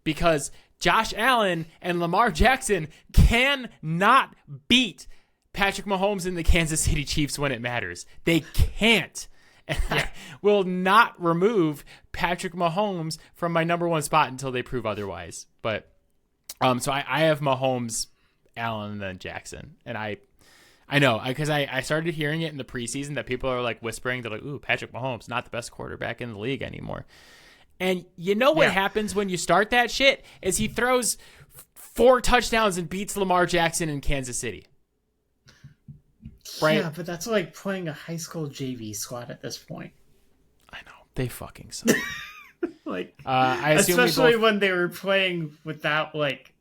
because Josh Allen and Lamar Jackson cannot beat Patrick Mahomes and the Kansas City Chiefs when it matters. They can't. And I will not remove Patrick Mahomes from my number one spot until they prove otherwise. But so I have Mahomes, Allen, and then Jackson. And I know, because I started hearing it in the preseason that people are like whispering, they're like, ooh, Patrick Mahomes, not the best quarterback in the league anymore. And you know what happens when you start that shit is he throws 4 touchdowns and beats Lamar Jackson in Kansas City. Right? Yeah, but that's like playing a high school JV squad at this point. I know. They fucking suck. Like, I assume especially when they were playing without like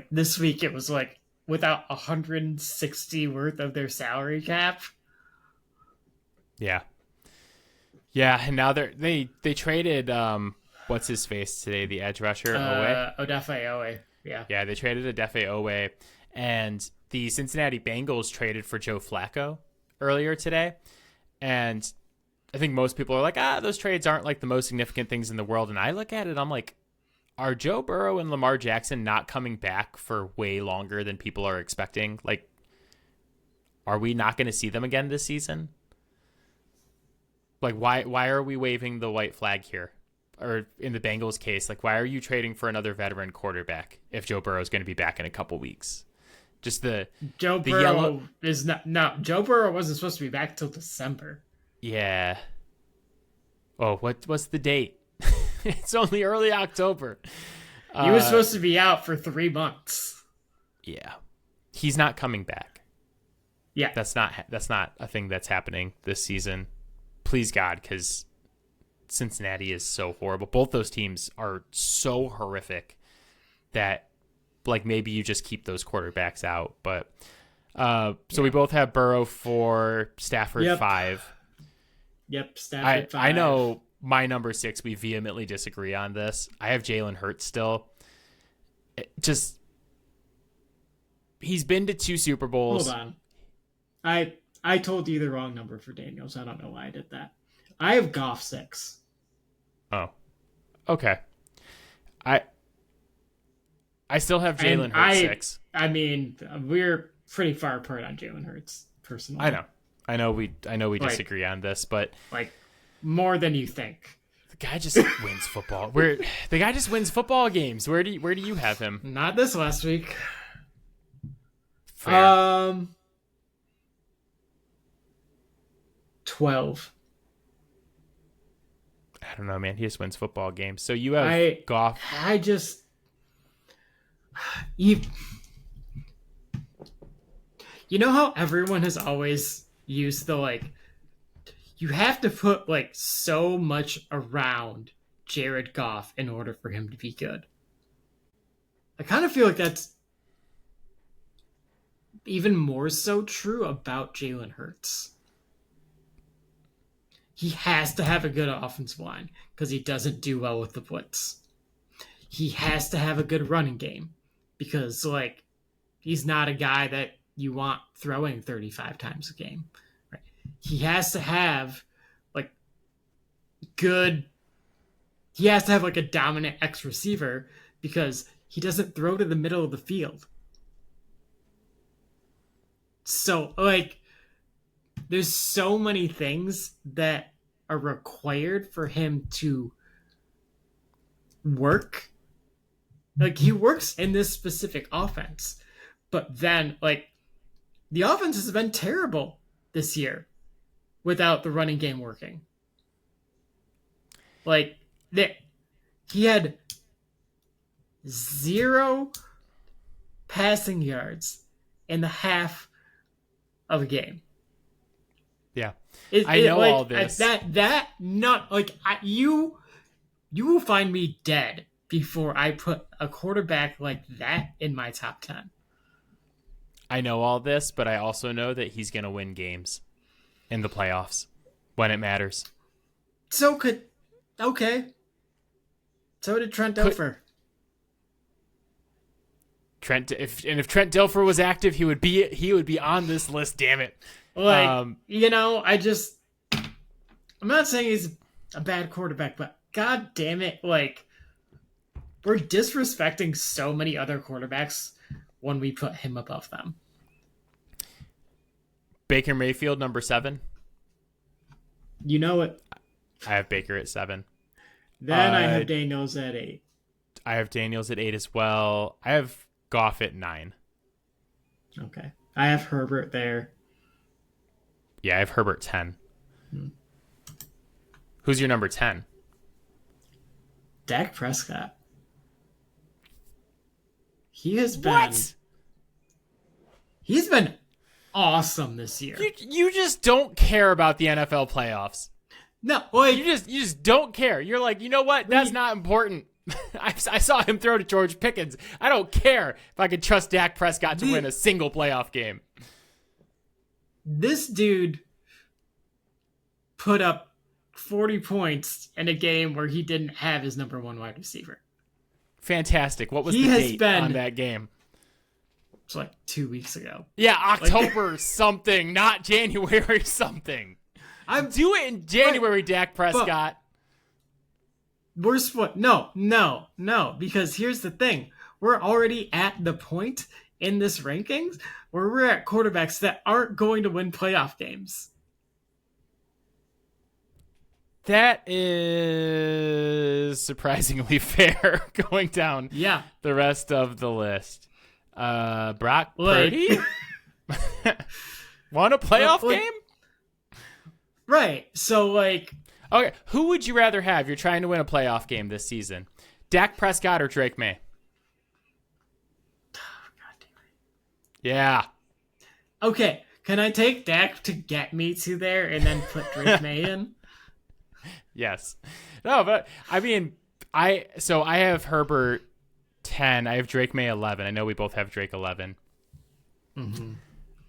this week, it was like without 160 worth of their salary cap. Yeah. Yeah, and now they traded what's his face today, the edge rusher, Odafe Owe. Yeah. Yeah, they traded Odafe Owe, and the Cincinnati Bengals traded for Joe Flacco earlier today. And I think most people are like, those trades aren't like the most significant things in the world. And I look at it, I'm like, are Joe Burrow and Lamar Jackson not coming back for way longer than people are expecting? Like, are we not going to see them again this season? Like, why are we waving the white flag here? Or in the Bengals case, like, why are you trading for another veteran quarterback if Joe Burrow is going to be back in a couple weeks? Just Joe Burrow is not. No, Joe Burrow wasn't supposed to be back till December. Yeah. Oh, what's the date? It's only early October. He was supposed to be out for 3 months. Yeah, he's not coming back. Yeah, that's not a thing that's happening this season. Please God, because Cincinnati is so horrible. Both those teams are so horrific that, like, maybe you just keep those quarterbacks out. But so we both have Burrow 4, Stafford 5. Yep, Stafford 5. I know my number 6, we vehemently disagree on this. I have Jalen Hurts still. He's been to 2 Super Bowls. Hold on. I told you the wrong number for Daniels. I don't know why I did that. I have Goff 6. Oh, okay. I still have Jalen Hurts 6. I mean, we're pretty far apart on Jalen Hurts, personally. I know we disagree on this, but like more than you think. The guy just wins football. The guy just wins football games. Where do you have him? Not this last week. Fair. 12. I don't know, man. He just wins football games. So you have Goff. You know how everyone has always used the, like, you have to put, like, so much around Jared Goff in order for him to be good. I kind of feel like that's even more so true about Jalen Hurts. He has to have a good offensive line because he doesn't do well with the blitz. He has to have a good running game because, like, he's not a guy that you want throwing 35 times a game. Right? He has to have, like, he has to have, like, a dominant X receiver because he doesn't throw to the middle of the field. So, like, there's so many things that are required for him to work. Like, he works in this specific offense, but then, like, the offense has been terrible this year without the running game working. Like, he had 0 passing yards in the half of a game. Yeah. I know like, all this. You will find me dead before I put a quarterback like that in my top 10. I know all this, but I also know that he's going to win games in the playoffs when it matters. Okay. So did Trent Dilfer. If Trent Dilfer was active, he would be on this list. Damn it! Like, I'm not saying he's a bad quarterback, but god damn it, like, we're disrespecting so many other quarterbacks when we put him above them. Baker Mayfield, number 7. You know it. I have Baker at 7. Then I have Daniels at 8. I have Daniels at 8 as well. I have Goff at 9. Okay. I have Herbert there. Yeah, I have Herbert 10. Who's your number 10? Dak Prescott. He's been awesome this year. You just don't care about the NFL playoffs. No, like, you just don't care. You're like, you know what? That's not important. I saw him throw to George Pickens. I don't care if I could trust Dak Prescott to win a single playoff game. This dude put up 40 points in a game where he didn't have his number 1 wide receiver. Fantastic. What was the date on that game? It's like 2 weeks ago. Yeah, October something, not January something. Do it in January, Dak Prescott. No, because here's the thing. We're already at the point in this rankings where we're at quarterbacks that aren't going to win playoff games. That is surprisingly fair going down the rest of the list. Brock Purdy? Won a playoff game? Right. So, like... Okay, who would you rather have? You're trying to win a playoff game this season. Dak Prescott or Drake May? Oh, God damn it. Yeah. Okay, can I take Dak to get me to there and then put Drake May in? Yes. No, but, I mean, I have Herbert 10. I have Drake May 11. I know we both have Drake 11. Mm-hmm.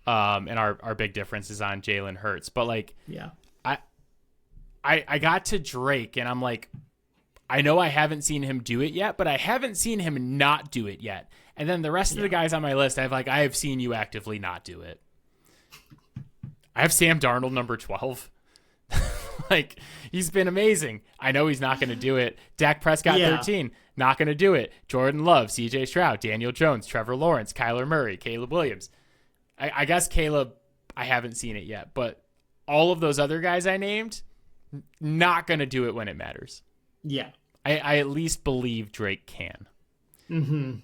And our big difference is on Jalen Hurts. But, like... Yeah. I got to Drake, and I'm like, I know I haven't seen him do it yet, but I haven't seen him not do it yet. And then the rest of the guys on my list, I have seen you actively not do it. I have Sam Darnold, number 12. Like, he's been amazing. I know he's not going to do it. Dak Prescott, 13, not going to do it. Jordan Love, CJ Stroud, Daniel Jones, Trevor Lawrence, Kyler Murray, Caleb Williams. I guess Caleb, I haven't seen it yet, but all of those other guys I named, not going to do it when it matters. Yeah. I at least believe Drake can. Mm-hmm.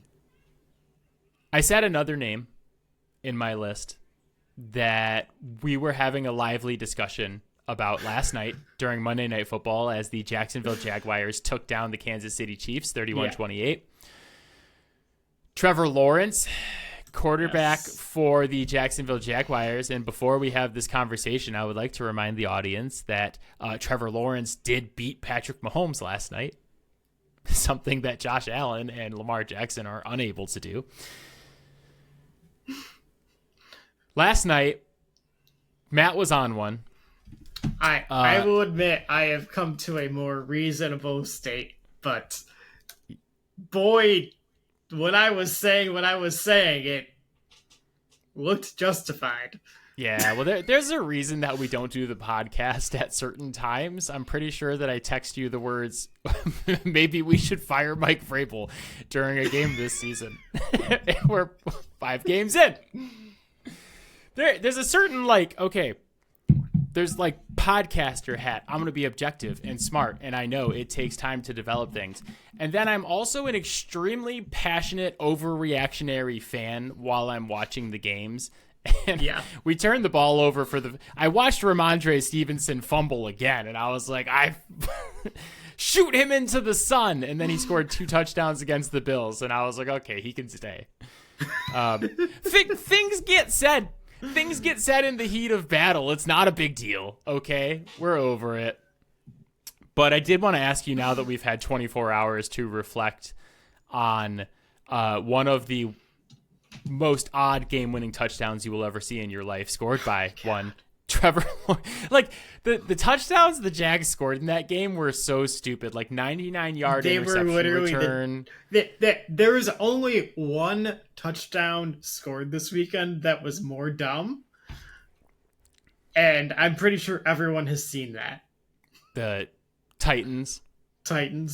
I said another name in my list that we were having a lively discussion about last night during Monday Night Football as the Jacksonville Jaguars took down the Kansas City Chiefs 31-28. Trevor Lawrence, quarterback for the Jacksonville Jaguars. And before we have this conversation, I would like to remind the audience that Trevor Lawrence did beat Patrick Mahomes last night, something that Josh Allen and Lamar Jackson are unable to do. Last night, Matt was on one. I will admit I have come to a more reasonable state, but boy, when I was saying what I was saying, it looked justified. Yeah, well, there's a reason that we don't do the podcast at certain times. I'm pretty sure that I text you the words, maybe we should fire Mike Vrabel during a game this season. We're 5 games in. There's a certain, like, okay, there's like podcaster hat. I'm going to be objective and smart, and I know it takes time to develop things. And then I'm also an extremely passionate, overreactionary fan while I'm watching the games. And we turned the ball over I watched Ramondre Stevenson fumble again, and I was like, shoot him into the sun. And then he scored 2 touchdowns against the Bills, and I was like, okay, he can stay. Things get said. Things get said in the heat of battle. It's not a big deal, okay? We're over it. But I did want to ask you, now that we've had 24 hours to reflect on one of the most odd game-winning touchdowns you will ever see in your life, scored by one Trevor Lawrence. Like, the touchdowns the Jags scored in that game were so stupid. Like, 99-yard interception return. There was only one touchdown scored this weekend that was more dumb. And I'm pretty sure everyone has seen that. The Titans. Can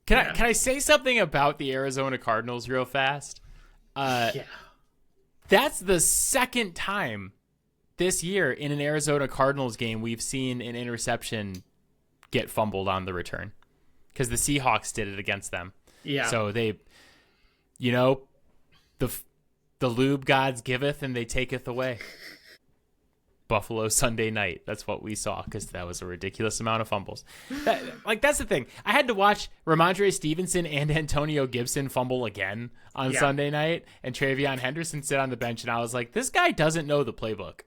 I say something about the Arizona Cardinals real fast? That's the second time this year in an Arizona Cardinals game we've seen an interception get fumbled on the return, because the Seahawks did it against them. Yeah. So they, the lube gods giveth and they taketh away. Buffalo Sunday night. That's what we saw, because that was a ridiculous amount of fumbles. That's the thing. I had to watch Ramondre Stevenson and Antonio Gibson fumble again on Sunday night, and Travion Henderson sit on the bench, and I was like, this guy doesn't know the playbook.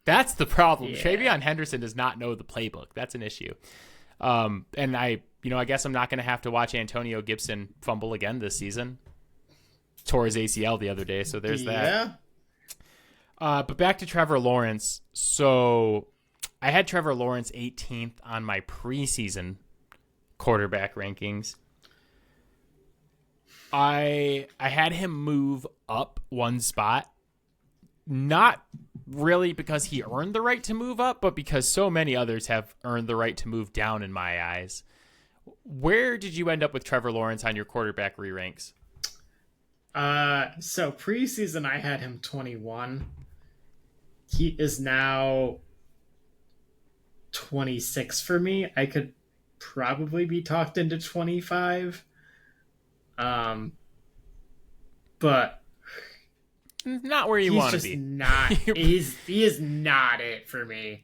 That's the problem. Yeah. Travion Henderson does not know the playbook. That's an issue. And I guess I'm not going to have to watch Antonio Gibson fumble again this season. Tore his ACL the other day, so there's that. But back to Trevor Lawrence. So I had Trevor Lawrence 18th on my preseason quarterback rankings. I had him move up one spot, not really because he earned the right to move up, but because so many others have earned the right to move down in my eyes. Where did you end up with Trevor Lawrence on your quarterback re-ranks? So preseason I had him 21. He is now 26 for me. I could probably be talked into 25. But not where you want to be. He is not it for me.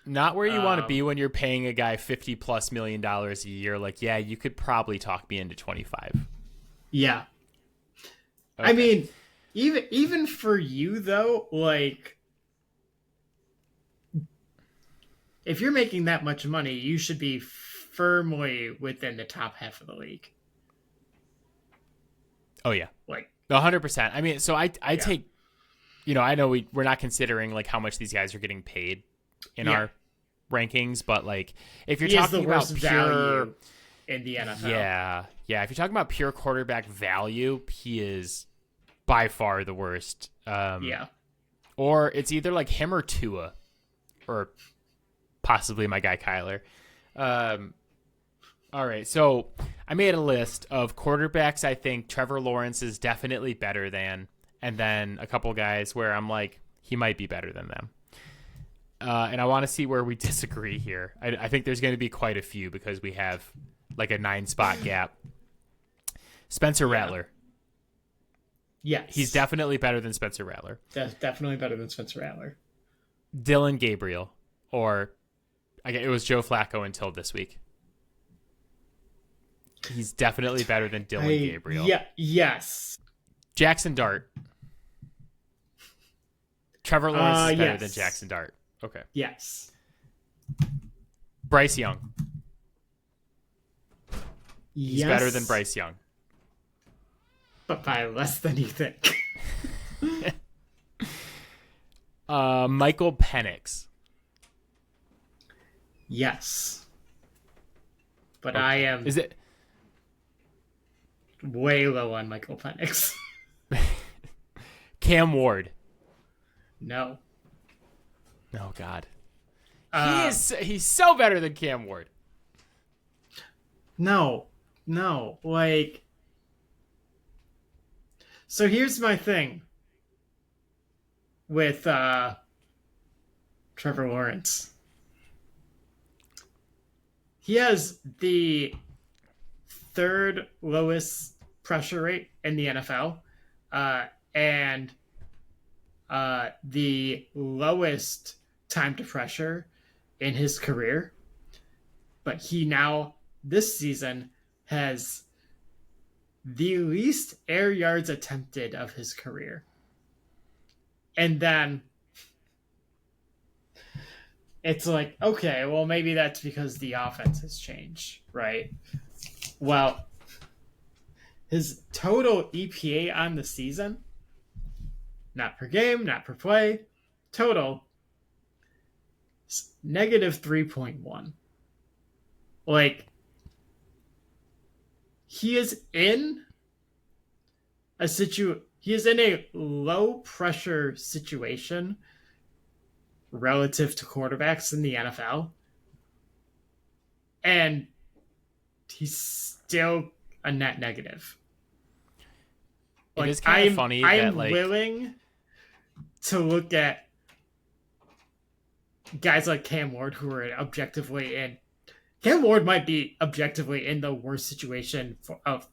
Not where you want to be when you're paying a guy $50+ million a year. Like, yeah, you could probably talk me into 25. Yeah. Okay. I mean, even for you though, like, if you're making that much money, you should be firmly within the top half of the league. Oh yeah, like 100%. I mean, so I take, I know we're not considering like how much these guys are getting paid in our rankings, but like if you're talking about pure in the NFL, yeah, if you're talking about pure quarterback value, he is by far the worst. Or it's either like him or Tua, or possibly my guy Kyler. All right, so I made a list of quarterbacks I think Trevor Lawrence is definitely better than, and then a couple guys where I'm like, he might be better than them. And I want to see where we disagree here. I think there's going to be quite a few because we have like a 9-spot gap. Spencer Rattler. Yes. He's definitely better than Spencer Rattler. Definitely better than Spencer Rattler. Dylan Gabriel, or it was Joe Flacco until this week. He's definitely better than Dylan Gabriel. Yeah. Yes. Jackson Dart. Trevor Lawrence is better than Jackson Dart. Okay. Yes. Bryce Young. He's better than Bryce Young. But by less than you think. Michael Penix. Yes. But okay. I am Is it way low on Michael Penix. Cam Ward. No. Oh God. He's so better than Cam Ward. No. Like, so here's my thing with Trevor Lawrence. he has the third lowest pressure rate in the NFL, and the lowest time to pressure in his career. But he now, this season, has the least air yards attempted of his career. And then it's like, okay, well, maybe that's because the offense has changed, right? Well, his total EPA on the season, not per game, not per play, total, negative 3.1. Like, he is in he is in a low pressure situation relative to quarterbacks in the NFL, and he's still a net negative. It is kind of funny that I'm willing to look at guys like Cam Ward who are objectively in. Cam Ward might be objectively in the worst situation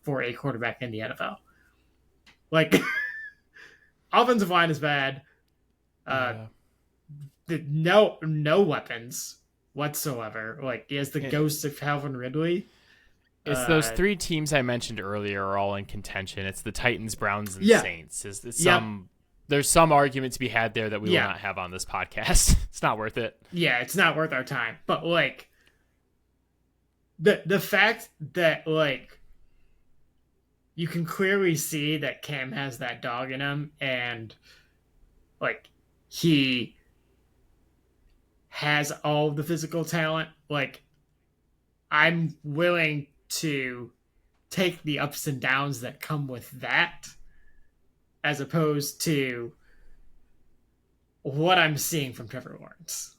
for a quarterback in the NFL. Like, offensive line is bad. No weapons whatsoever. Like, he has the ghost of Calvin Ridley. It's those three teams I mentioned earlier are all in contention. It's the Titans, Browns, and Saints. There's some argument to be had there that we will not have on this podcast. It's not worth it. Yeah, it's not worth our time. But, like, the fact that, like, you can clearly see that Cam has that dog in him, and, like, he has all the physical talent. Like, I'm willing to take the ups and downs that come with that as opposed to what I'm seeing from Trevor Lawrence.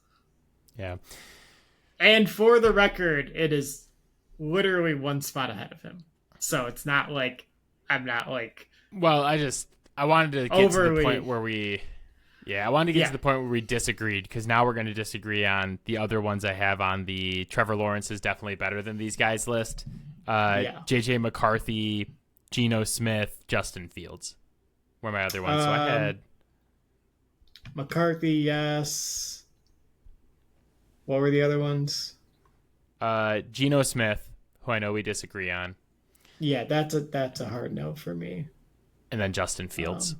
Yeah. And for the record, it is literally one spot ahead of him. So it's not like I'm not like... Well, I wanted to get to the point where we... Yeah, I wanted to get to the point where we disagreed, because now we're going to disagree on the other ones I have on the Trevor Lawrence is definitely better than these guys list. JJ McCarthy, Geno Smith, Justin Fields were my other ones. So I had McCarthy, yes. What were the other ones? Geno Smith, who I know we disagree on. Yeah, that's a hard no for me. And then Justin Fields.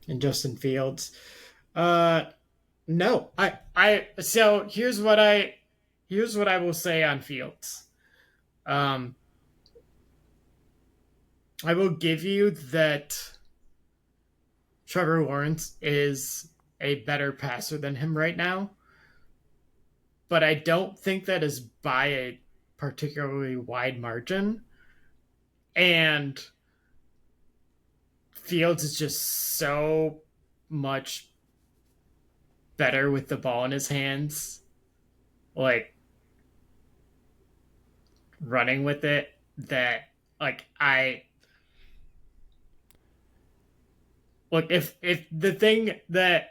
And Justin Fields. No. So here's what I will say on Fields. I will give you that Trevor Lawrence is a better passer than him right now, but I don't think that is by a particularly wide margin. And Fields is just so much better with the ball in his hands, like running with it, that like if the thing that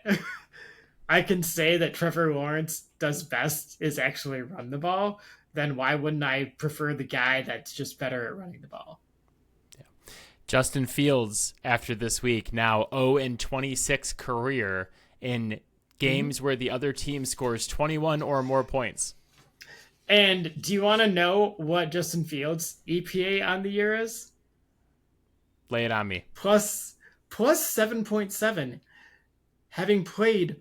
I can say that Trevor Lawrence does best is actually run the ball, then why wouldn't I prefer the guy that's just better at running the ball? Yeah. Justin Fields, after this week, now 0-26 career in games where the other team scores 21 or more points. And do you want to know what Justin Fields' EPA on the year is? Lay it on me. Plus 7.7, having played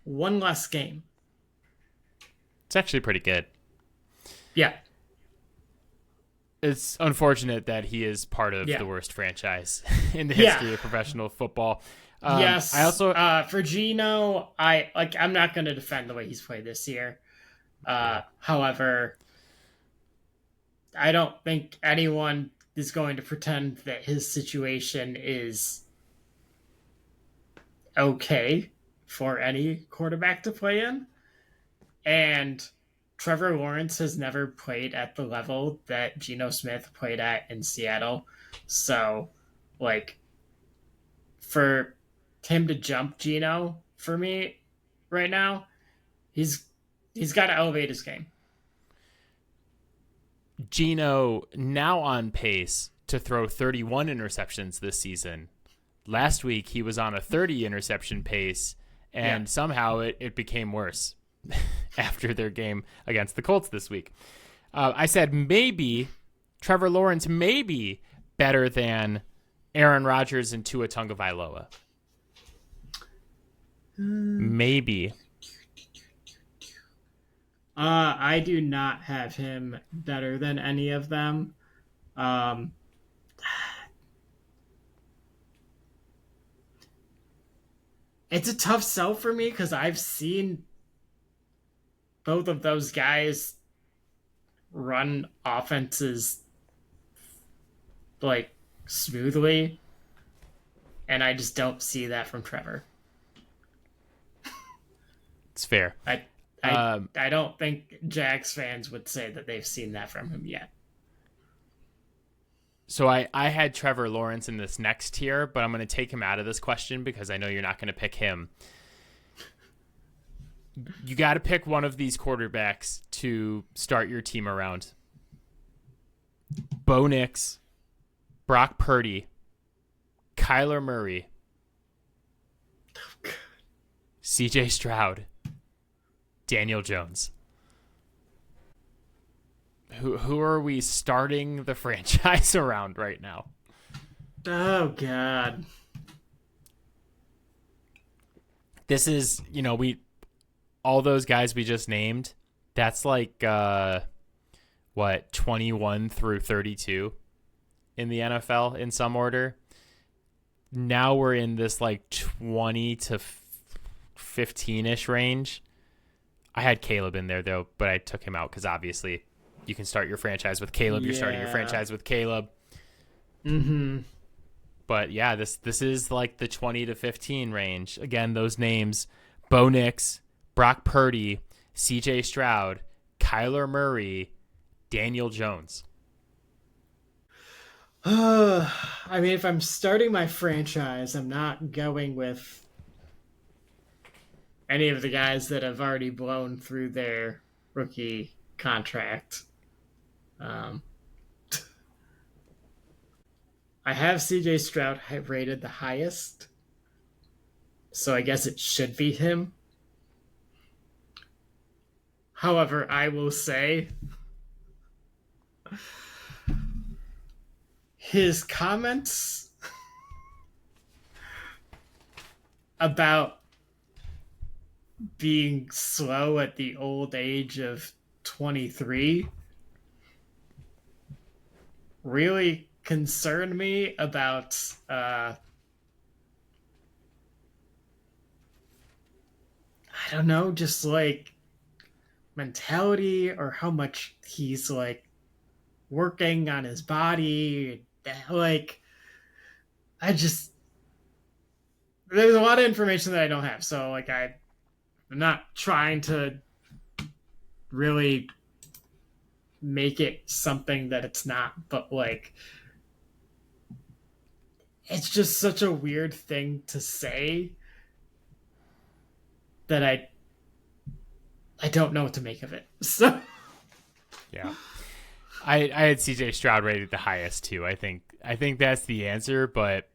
one less game. It's actually pretty good. Yeah. It's unfortunate that he is part of the worst franchise in the history of professional football. Yes. I also for Geno, I'm not going to defend the way he's played this year. However, I don't think anyone is going to pretend that his situation is okay for any quarterback to play in. And Trevor Lawrence has never played at the level that Geno Smith played at in Seattle. So, like, for him to jump Geno for me right now, he's got to elevate his game. Geno now on pace to throw 31 interceptions this season. Last week, he was on a 30 interception pace, and somehow it became worse after their game against the Colts this week. I said maybe Trevor Lawrence may be better than Aaron Rodgers and Tua Tagovailoa. Maybe. I do not have him better than any of them. It's a tough sell for me because I've seen both of those guys run offenses like smoothly, and I just don't see that from Trevor. It's fair. I don't think Jags fans would say that they've seen that from him yet. So I had Trevor Lawrence in this next tier, but I'm going to take him out of this question because I know you're not going to pick him. You got to pick one of these quarterbacks to start your team around. Bo Nix, Brock Purdy, Kyler Murray, CJ Stroud, Daniel Jones. Who are we starting the franchise around right now? Oh, God. This is, all those guys we just named, that's like, 21 through 32 in the NFL in some order. Now we're in this like 20 to 15-ish range. I had Caleb in there, though, but I took him out because obviously you can start your franchise with Caleb. You're starting your franchise with Caleb. Mm-hmm. But yeah, this is like the 20 to 15 range. Again, those names: Bo Nix, Brock Purdy, CJ Stroud, Kyler Murray, Daniel Jones. I mean, if I'm starting my franchise, I'm not going with any of the guys that have already blown through their rookie contract. I have CJ Stroud rated the highest, so I guess it should be him. However, I will say his comments about being slow at the old age of 23 really concerned me about I don't know, just like mentality or how much he's like working on his body. Like, there's a lot of information that I don't have, so like I'm not trying to really make it something that it's not, but like it's just such a weird thing to say that I don't know what to make of it. So yeah, I had CJ Stroud rated the highest too. I think that's the answer, but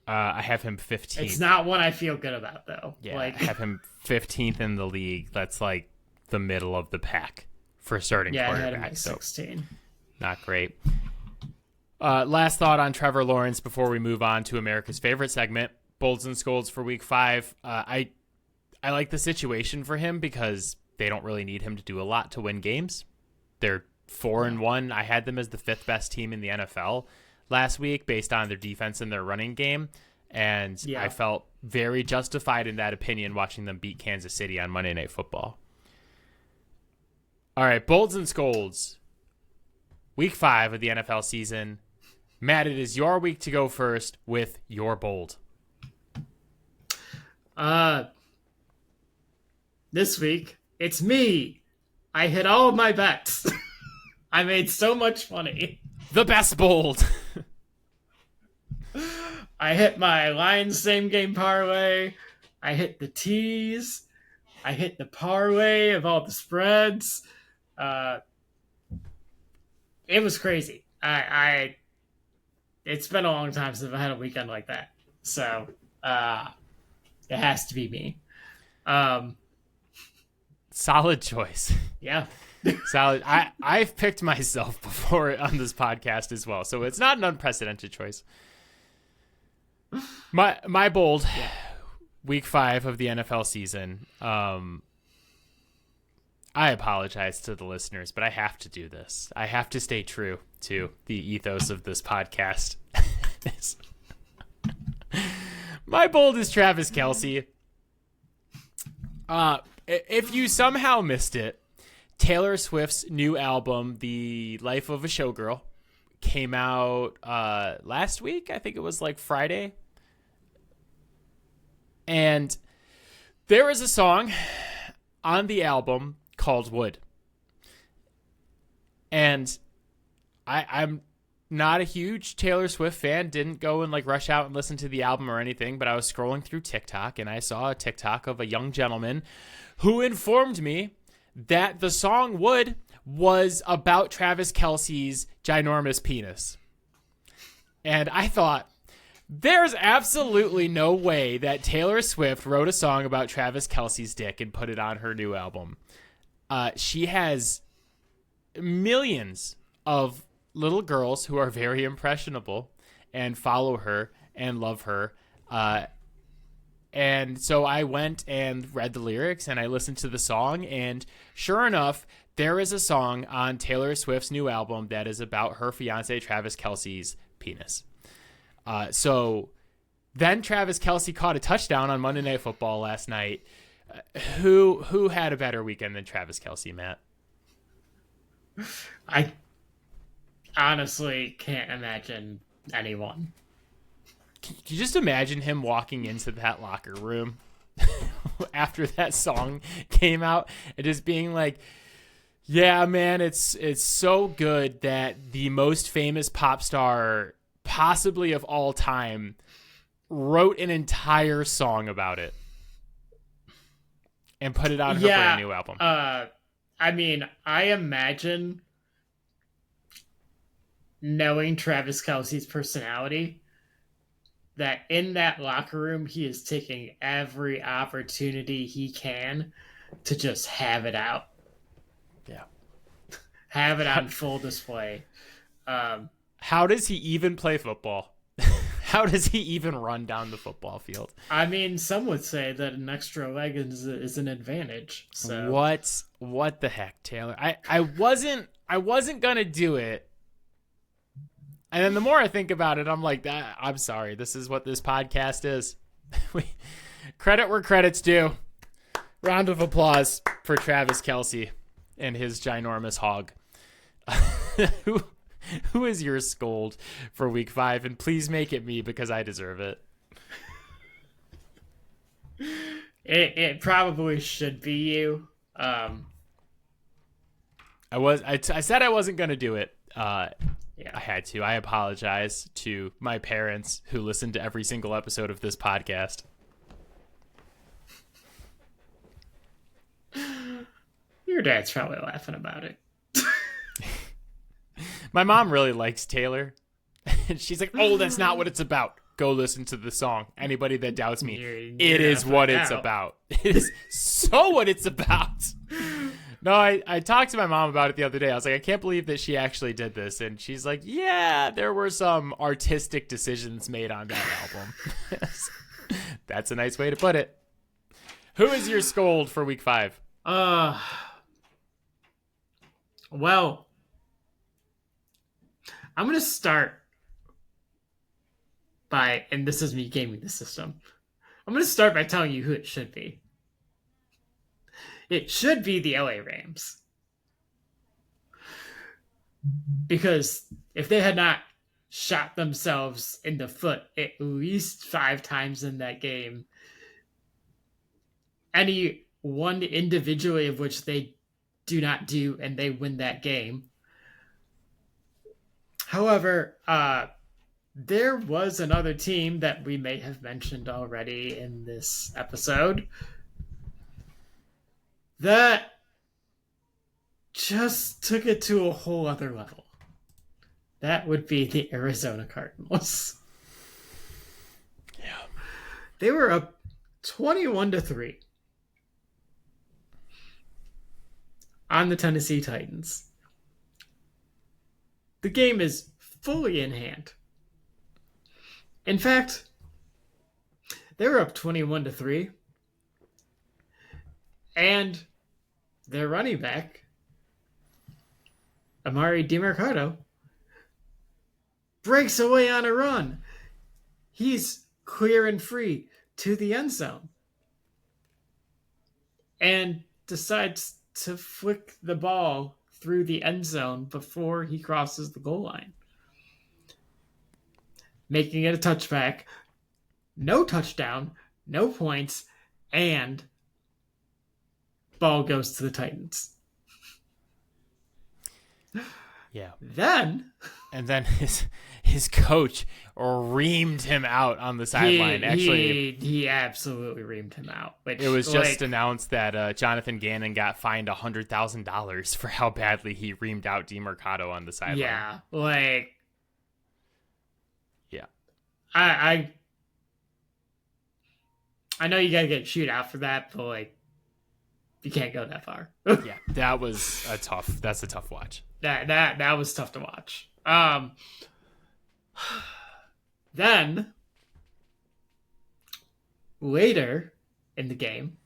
I have him 15th. It's not one I feel good about though. Yeah, I have him 15th in the league. That's like the middle of the pack for starting quarterback. I had him at 16. So not great. Last thought on Trevor Lawrence before we move on to America's favorite segment, Bolds and Scolds for week 5. I like the situation for him because they don't really need him to do a lot to win games. They're 4-1. I had them as the 5th best team in the NFL last week based on their defense and their running game. And I felt very justified in that opinion watching them beat Kansas City on Monday Night Football. All right, Bolds and Scolds. Week 5 of the NFL season. Matt, it is your week to go first with your bold. This week, it's me. I hit all of my bets. I made so much money. The best bold. I hit my Lions same game parlay. I hit the tees. I hit the parlay of all the spreads. it was crazy. It's been a long time since I've had a weekend like that. So, it has to be me. Um, Solid choice. yeah. Solid. I've picked myself before on this podcast as well, so it's not an unprecedented choice. My bold, week 5 of the NFL season. I apologize to the listeners, but I have to do this. I have to stay true to the ethos of this podcast. My bold is Travis Kelce. If you somehow missed it, Taylor Swift's new album, The Life of a Showgirl, came out last week. I think it was like Friday. And there is a song on the album called Wood. And I'm not a huge Taylor Swift fan, didn't go and like rush out and listen to the album or anything, but I was scrolling through TikTok and I saw a TikTok of a young gentleman who informed me that the song Wood was about Travis Kelce's ginormous penis. And I thought, there's absolutely no way that Taylor Swift wrote a song about Travis Kelce's dick and put it on her new album. She has millions of little girls who are very impressionable and follow her and love her. And so I went and read the lyrics and I listened to the song, and sure enough, there is a song on Taylor Swift's new album that is about her fiance Travis Kelce's penis. So then Travis Kelce caught a touchdown on Monday Night Football last night. Who had a better weekend than Travis Kelce, Matt? I honestly can't imagine anyone. Can you just imagine him walking into that locker room after that song came out and just being like, yeah, man, it's so good that the most famous pop star possibly of all time wrote an entire song about it and put it on her brand new album. I mean, I imagine, knowing Travis Kelce's personality, that in that locker room he is taking every opportunity he can to just have it out. Yeah. Have it on full display. How does he even play football? How does he even run down the football field? I mean, some would say that an extra leg is an advantage. So what the heck, Taylor? I wasn't gonna do it. And then the more I think about it, I'm like, I'm sorry. This is what this podcast is. Credit where credit's due. Round of applause for Travis Kelce and his ginormous hog. Who is your scold for week 5? And please make it me because I deserve it. It probably should be you. I said I wasn't going to do it. Yeah, I had to. I apologize to my parents who listen to every single episode of this podcast. Your dad's probably laughing about it. My mom really likes Taylor. And she's like, oh, that's not what it's about. Go listen to the song. Anybody that doubts me, it is what it's about. It is so what it's about. No, I talked to my mom about it the other day. I was like, I can't believe that she actually did this. And she's like, yeah, there were some artistic decisions made on that album. That's a nice way to put it. Who is your scold for week 5? Well, I'm going to start by, and this is me gaming the system, I'm going to start by telling you who it should be. It should be the LA Rams. Because if they had not shot themselves in the foot at least 5 times in that game, any one individually of which they do not do, and they win that game. However, there was another team that we may have mentioned already in this episode that just took it to a whole other level. that would be the Arizona Cardinals. Yeah. They were up 21-3 on the Tennessee Titans. The game is fully in hand. In fact, they were up 21-3, and their running back, Amari DiMercato, breaks away on a run. He's clear and free to the end zone and decides to flick the ball through the end zone before he crosses the goal line, making it a touchback. No touchdown, no points, and ball goes to the Titans. Yeah. Then his coach reamed him out on the sideline. he absolutely reamed him out. Which, it was just announced that Jonathan Gannon got fined $100,000 for how badly he reamed out DiMercato on the sideline. Yeah, yeah. I know you gotta get chewed out for that, but you can't go that far. Yeah, that's a tough watch. That was tough to watch. Then later in the game,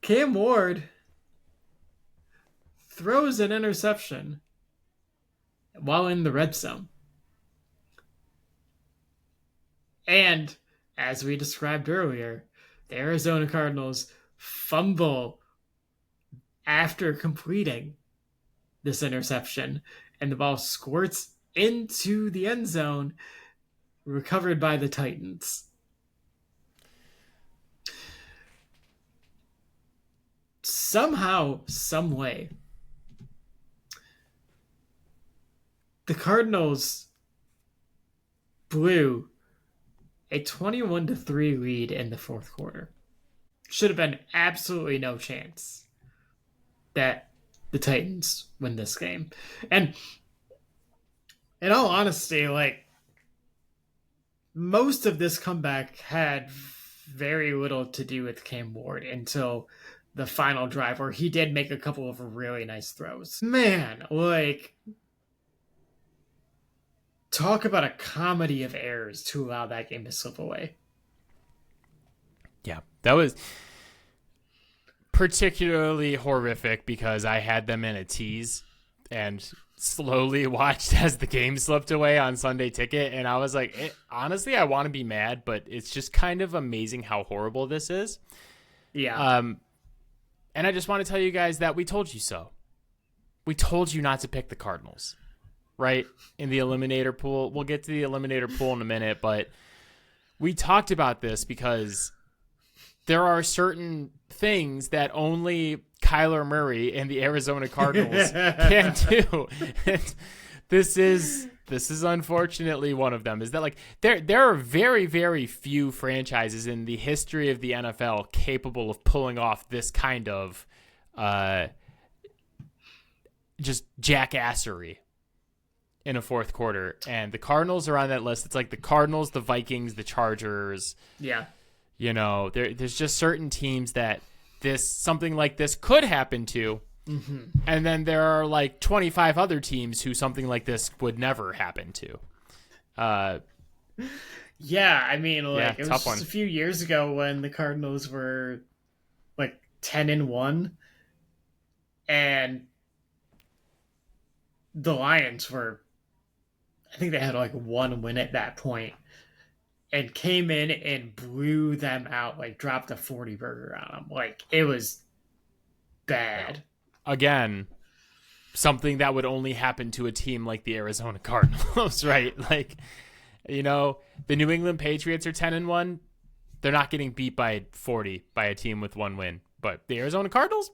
Cam Ward throws an interception while in the red zone. And as we described earlier, the Arizona Cardinals fumble after completing this interception, and the ball squirts into the end zone, recovered by the Titans. Somehow, some way, the Cardinals blew a 21-3 lead in the fourth quarter. Should have been absolutely no chance that the Titans win this game. And in all honesty, most of this comeback had very little to do with Cam Ward until the final drive, where he did make a couple of really nice throws. Man, talk about a comedy of errors to allow that game to slip away. Yeah, that was particularly horrific because I had them in a tease and slowly watched as the game slipped away on Sunday Ticket. And I was like, honestly, I want to be mad, but it's just kind of amazing how horrible this is. Yeah. And I just want to tell you guys that we told you so. We told you not to pick the Cardinals, right? In the eliminator pool. We'll get to the eliminator pool in a minute, but we talked about this because there are certain things that only Kyler Murray and the Arizona Cardinals can do. And this is unfortunately one of them. Is that there are very, very few franchises in the history of the NFL capable of pulling off this kind of just jackassery in a fourth quarter, and the Cardinals are on that list. It's like the Cardinals, the Vikings, the Chargers. Yeah. There's just certain teams that something like this could happen to. Mm-hmm. And then there are 25 other teams who something like this would never happen to. Yeah, I mean, it was just one. a few years ago when the Cardinals were 10-1, and the Lions were, I think they had one win at that point, and came in and blew them out, dropped a 40 burger on them. It was bad. Again, something that would only happen to a team like the Arizona Cardinals, right? The New England Patriots are 10-1. They're not getting beat by 40 by a team with one win. But the Arizona Cardinals?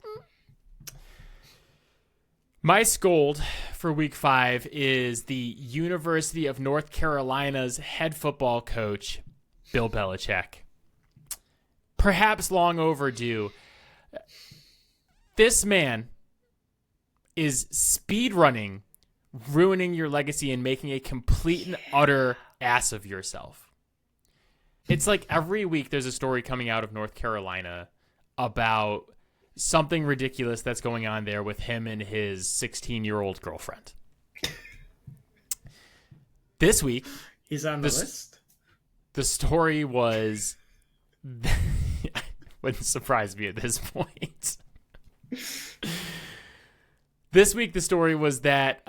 My scold for week 5 is the University of North Carolina's head football coach, Bill Belichick. Perhaps long overdue. This man is speed running, ruining your legacy and making a complete and utter ass of yourself. It's like every week there's a story coming out of North Carolina about something ridiculous that's going on there with him and his 16-year-old girlfriend. This week, he's on the list. The story was wouldn't surprise me at this point. This week, the story was that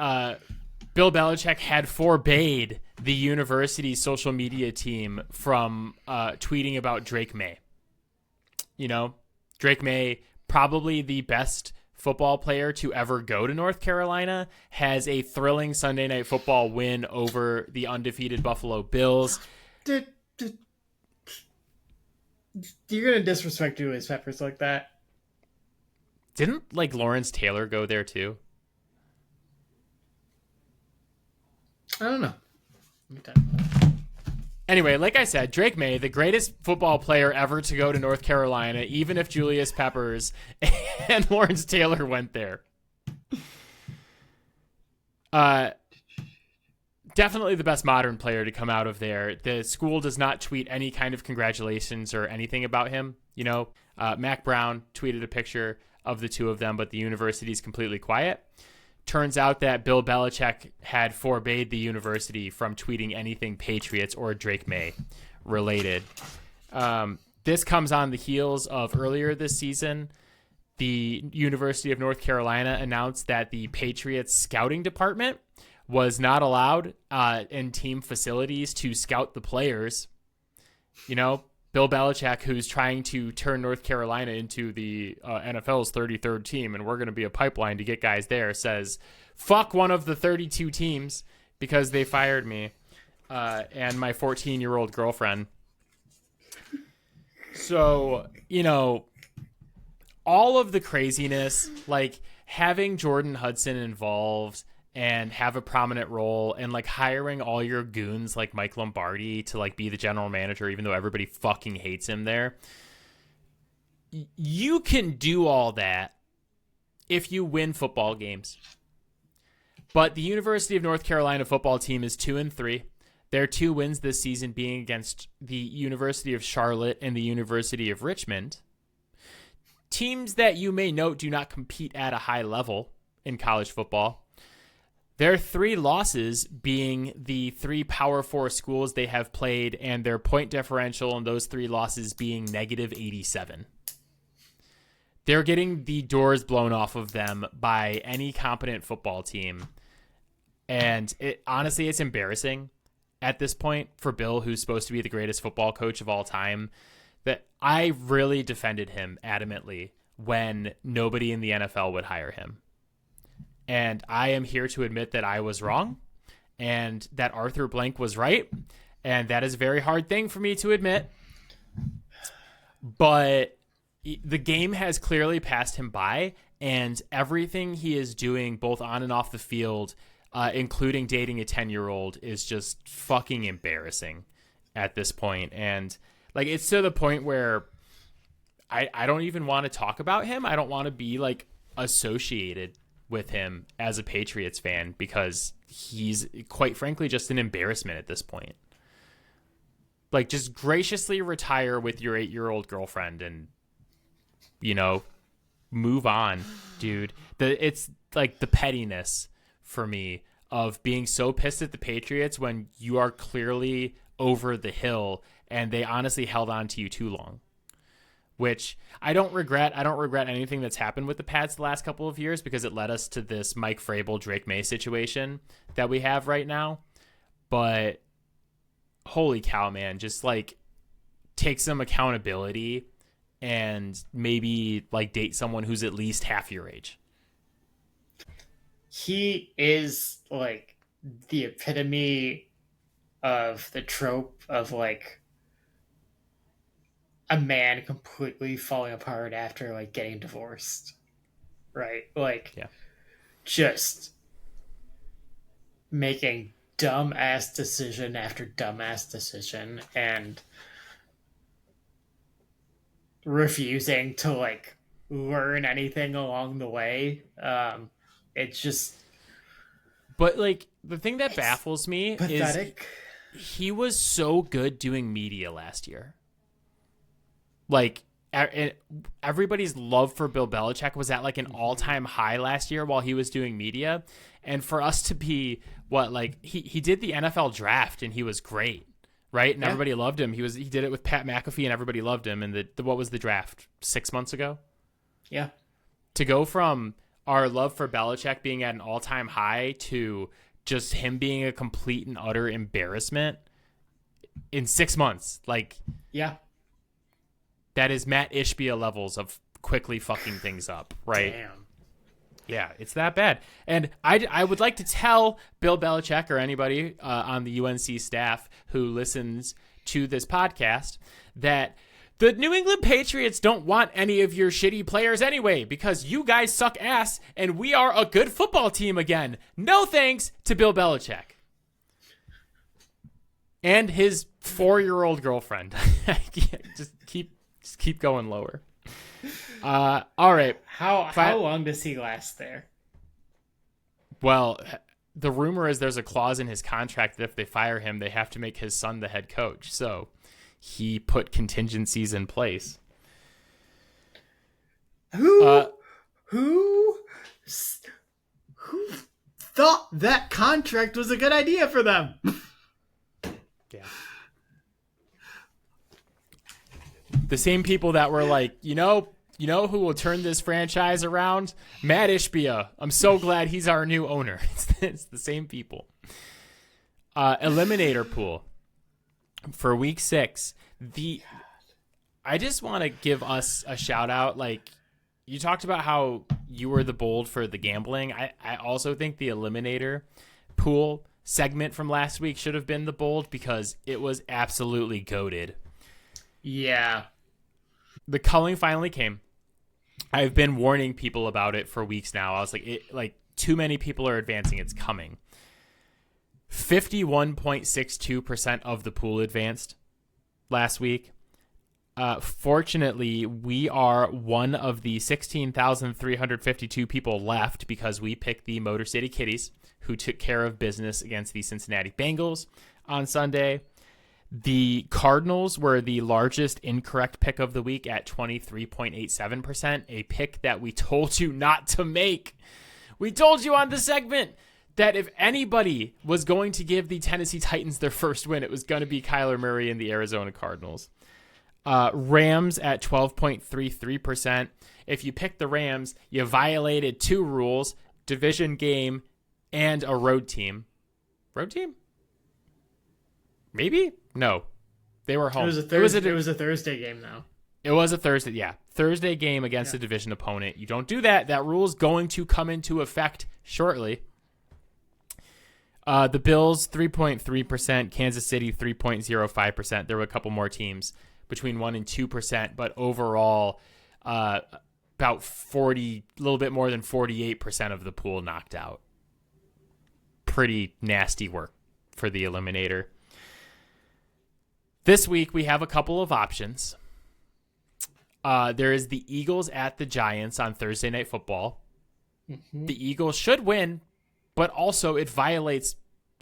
Bill Belichick had forbade the university's social media team from tweeting about Drake Maye. You know, Drake Maye, probably the best football player to ever go to North Carolina, has a thrilling Sunday Night Football win over the undefeated Buffalo Bills. You're going to disrespect Julius Peppers like that? Didn't Lawrence Taylor go there too? I don't know. Anyway, like I said, Drake Maye, the greatest football player ever to go to North Carolina, even if Julius Peppers and Lawrence Taylor went there. Definitely the best modern player to come out of there. The school does not tweet any kind of congratulations or anything about him. You know, Mac Brown tweeted a picture of the two of them, but the university is completely quiet. Turns out that Bill Belichick had forbade the university from tweeting anything Patriots or Drake Maye related. This comes on the heels of earlier this season, the University of North Carolina announced that the Patriots scouting department was not allowed in team facilities to scout the players. You know, Bill Belichick, who's trying to turn North Carolina into the NFL's 33rd team, and we're going to be a pipeline to get guys there, says, fuck one of the 32 teams because they fired me and my 14-year-old girlfriend. So, you know, all of the craziness, like having Jordan Hudson involved and have a prominent role, and like hiring all your goons like Mike Lombardi to like be the general manager, even though everybody fucking hates him there. You can do all that if you win football games. But the University of North Carolina football team is 2-3. Their 2 wins this season being against the University of Charlotte and the University of Richmond. Teams that you may note do not compete at a high level in college football. Their 3 losses being the 3 Power 4 schools they have played, and their point differential in those 3 losses being negative 87. They're getting the doors blown off of them by any competent football team. And honestly, it's embarrassing at this point for Bill, who's supposed to be the greatest football coach of all time, that I really defended him adamantly when nobody in the NFL would hire him. And I am here to admit that I was wrong and that Arthur Blank was right. And that is a very hard thing for me to admit. But the game has clearly passed him by, and everything he is doing both on and off the field, including dating a 10-year-old, is just fucking embarrassing at this point. And like, it's to the point where I don't even want to talk about him. I don't want to be like associated with him as a Patriots fan because he's quite frankly just an embarrassment at this point. Like, just graciously retire with your 8-year-old girlfriend and, you know, move on, dude. It's like the pettiness for me of being so pissed at the Patriots when you are clearly over the hill and they honestly held on to you too long. Which I don't regret. I don't regret anything that's happened with the Pats the last couple of years because it led us to this Mike Vrabel, Drake Maye situation that we have right now. But holy cow, man, just like take some accountability and maybe like date someone who's at least half your age. He is like the epitome of the trope of like a man completely falling apart after like getting divorced, right? Like, yeah, just making dumbass decision after dumbass decision and refusing to like learn anything along the way. It's just But like the thing that it's baffles me is pathetic. he was so good doing media last year. Like everybody's love for Bill Belichick was at like an all-time high last year while he was doing media. And for us to be he did the NFL draft and he was great, right? And everybody loved him. He did it with Pat McAfee and everybody loved him. And what was the draft 6 months ago? Yeah. To go from our love for Belichick being at an all-time high to just him being a complete and utter embarrassment in 6 months, like Yeah. that is Matt Ishbia levels of quickly fucking things up, right? Damn. Yeah, it's that bad. And I would like to tell Bill Belichick or anybody on the UNC staff who listens to this podcast that the New England Patriots don't want any of your shitty players anyway because you guys suck ass and we are a good football team again. No thanks to Bill Belichick. And his 4-year-old girlfriend. just keep going lower. All right. How long does he last there? Well, the rumor is there's a clause in his contract that if they fire him, they have to make his son the head coach. So he put contingencies in place. Who thought that contract was a good idea for them? Yeah. The same people that were like, you know who will turn this franchise around? Matt Ishbia. I'm so glad he's our new owner. It's the same people. Eliminator pool for week 6. I just want to give us a shout out. Like, you talked about how you were the bold for the gambling. I also think the eliminator pool segment from last week should have been the bold because it was absolutely goated. Yeah. The culling finally came. I've been warning people about it for weeks now. I was like, too many people are advancing. It's coming. 51.62% of the pool advanced last week. Fortunately, we are one of the 16,352 people left because we picked the Motor City Kitties, who took care of business against the Cincinnati Bengals on Sunday. The Cardinals were the largest incorrect pick of the week at 23.87%, a pick that we told you not to make. We told you on the segment that if anybody was going to give the Tennessee Titans their first win, it was going to be Kyler Murray and the Arizona Cardinals. Rams at 12.33%. If you picked the Rams, you violated 2 rules, division game and a road team. Road team? Maybe? No. They were home. It was a Thursday game though. It was a Thursday, yeah. Thursday game against a division opponent. You don't do that. That rule is going to come into effect shortly. The Bills, 3.3%. Kansas City, 3.05%. There were a couple more teams between 1% and 2%, but overall, about 40, a little bit more than 48% of the pool knocked out. Pretty nasty work for the eliminator. This week, we have a couple of options. There is the Eagles at the Giants on Thursday Night Football. Mm-hmm. The Eagles should win, but also it violates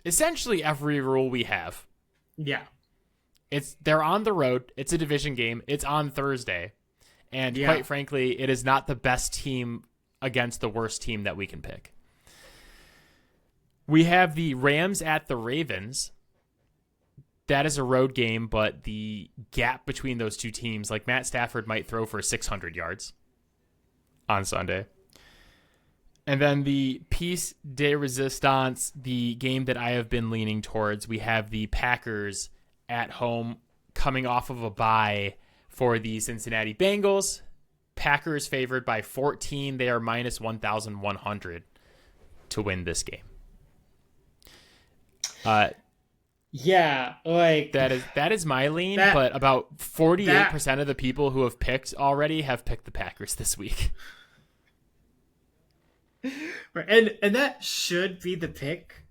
essentially every rule we have. Yeah. They're on the road. It's a division game. It's on Thursday. And quite frankly, it is not the best team against the worst team that we can pick. We have the Rams at the Ravens. That is a road game, but the gap between those two teams, like Matt Stafford might throw for 600 yards on Sunday. And then the piece de resistance, the game that I have been leaning towards, we have the Packers at home coming off of a bye for the Cincinnati Bengals. Packers favored by 14. They are minus 1,100 to win this game. Yeah, like that is my lean, but about 48% of the people who have picked already have picked the Packers this week. And that should be the pick.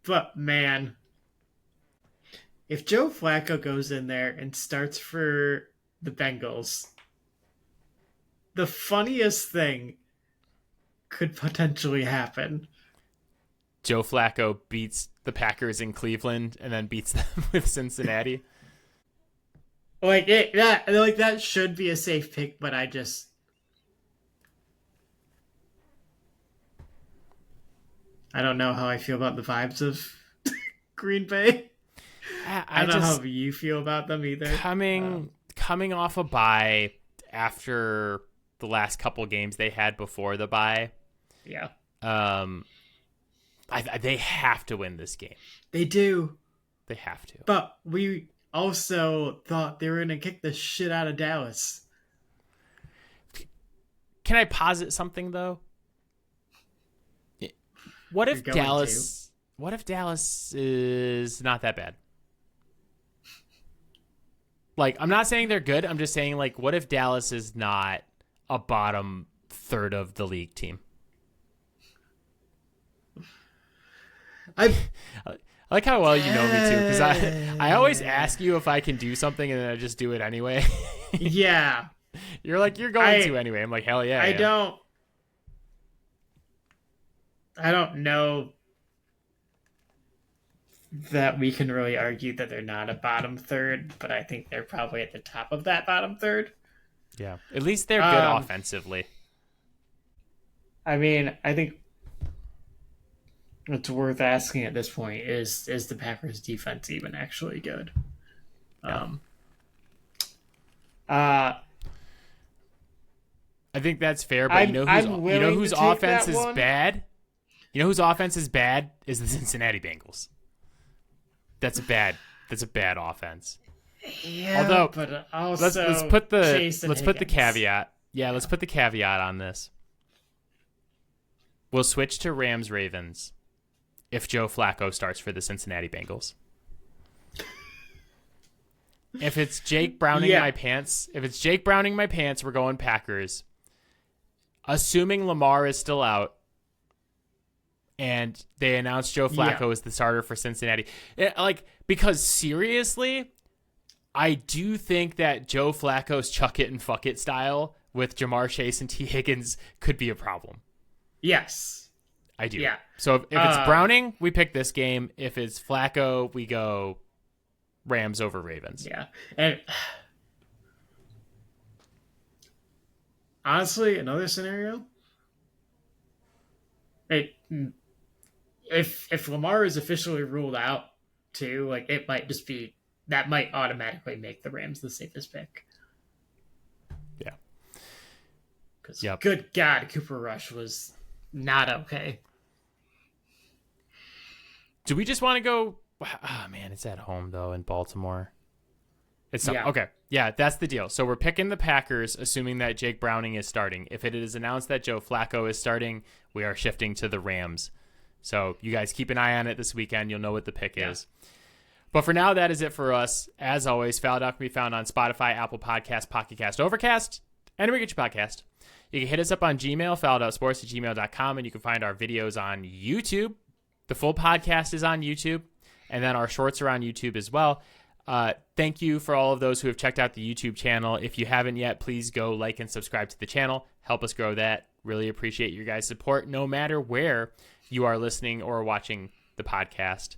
But man, if Joe Flacco goes in there and starts for the Bengals, the funniest thing could potentially happen. Joe Flacco beats the Packers in Cleveland and then beats them with Cincinnati. That should be a safe pick, but I don't know how I feel about the vibes of Green Bay. I don't know how you feel about them either. Coming off a bye after the last couple games they had before the bye. Yeah. They have to win this game. They do. They have to. But we also thought they were going to kick the shit out of Dallas. Can I posit something, though? What if Dallas is not that bad? Like, I'm not saying they're good. I'm just saying, like, what if Dallas is not a bottom third of the league team? I like how well you know me, too, because I always ask you if I can do something, and then I just do it anyway. Yeah. You're like, you're going to anyway. I'm like, hell yeah. I don't know that we can really argue that they're not a bottom third, but I think they're probably at the top of that bottom third. Yeah. At least they're good offensively. I mean, I think what's worth asking at this point is the Packers defense even actually good? Yeah. I think that's fair, but you know whose offense is bad? You know whose offense is bad is the Cincinnati Bengals. That's a bad offense. Yeah, although but also let's put the caveat. Yeah, Yeah. let's put the caveat on this. We'll switch to Rams Ravens if Joe Flacco starts for the Cincinnati Bengals. If it's Jake Browning my pants, we're going Packers. Assuming Lamar is still out and they announce Joe Flacco as the starter for Cincinnati. Because seriously, I do think that Joe Flacco's chuck it and fuck it style with Jamar Chase and T. Higgins could be a problem. Yes. I do. Yeah. So if it's Browning, we pick this game. If it's Flacco, we go Rams over Ravens. Yeah. And honestly, another scenario, if Lamar is officially ruled out too, like it might just be that might automatically make the Rams the safest pick. Yeah. Because good God, Cooper Rush was not okay. Do we just want to go? Oh man, it's at home though in Baltimore. It's not, okay. Yeah, that's the deal. So we're picking the Packers, assuming that Jake Browning is starting. If it is announced that Joe Flacco is starting, we are shifting to the Rams. So you guys keep an eye on it this weekend. You'll know what the pick is. But for now, that is it for us. As always, Fouled Out can be found on Spotify, Apple Podcasts, Pocket Cast, Overcast, anywhere you get your podcast. You can hit us up on Gmail, fouledoutsports@gmail.com, and you can find our videos on YouTube. The full podcast is on YouTube, and then our shorts are on YouTube as well. Thank you for all of those who have checked out the YouTube channel. If you haven't yet, please go like and subscribe to the channel. Help us grow that. Really appreciate your guys' support, no matter where you are listening or watching the podcast.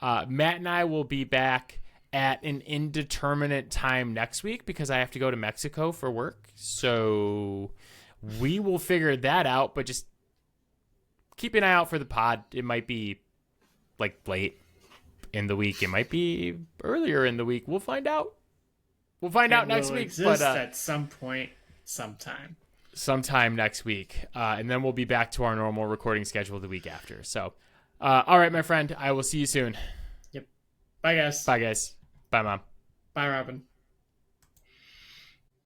Matt and I will be back at an indeterminate time next week because I have to go to Mexico for work. So we will figure that out, but just keep an eye out for the pod. It might be like late in the week. It might be earlier in the week. We'll find out. We'll find out next week. But at some point, sometime next week. And then we'll be back to our normal recording schedule the week after. So, all right, my friend, I will see you soon. Yep. Bye, guys. Bye, guys. Bye, Mom. Bye, Robin.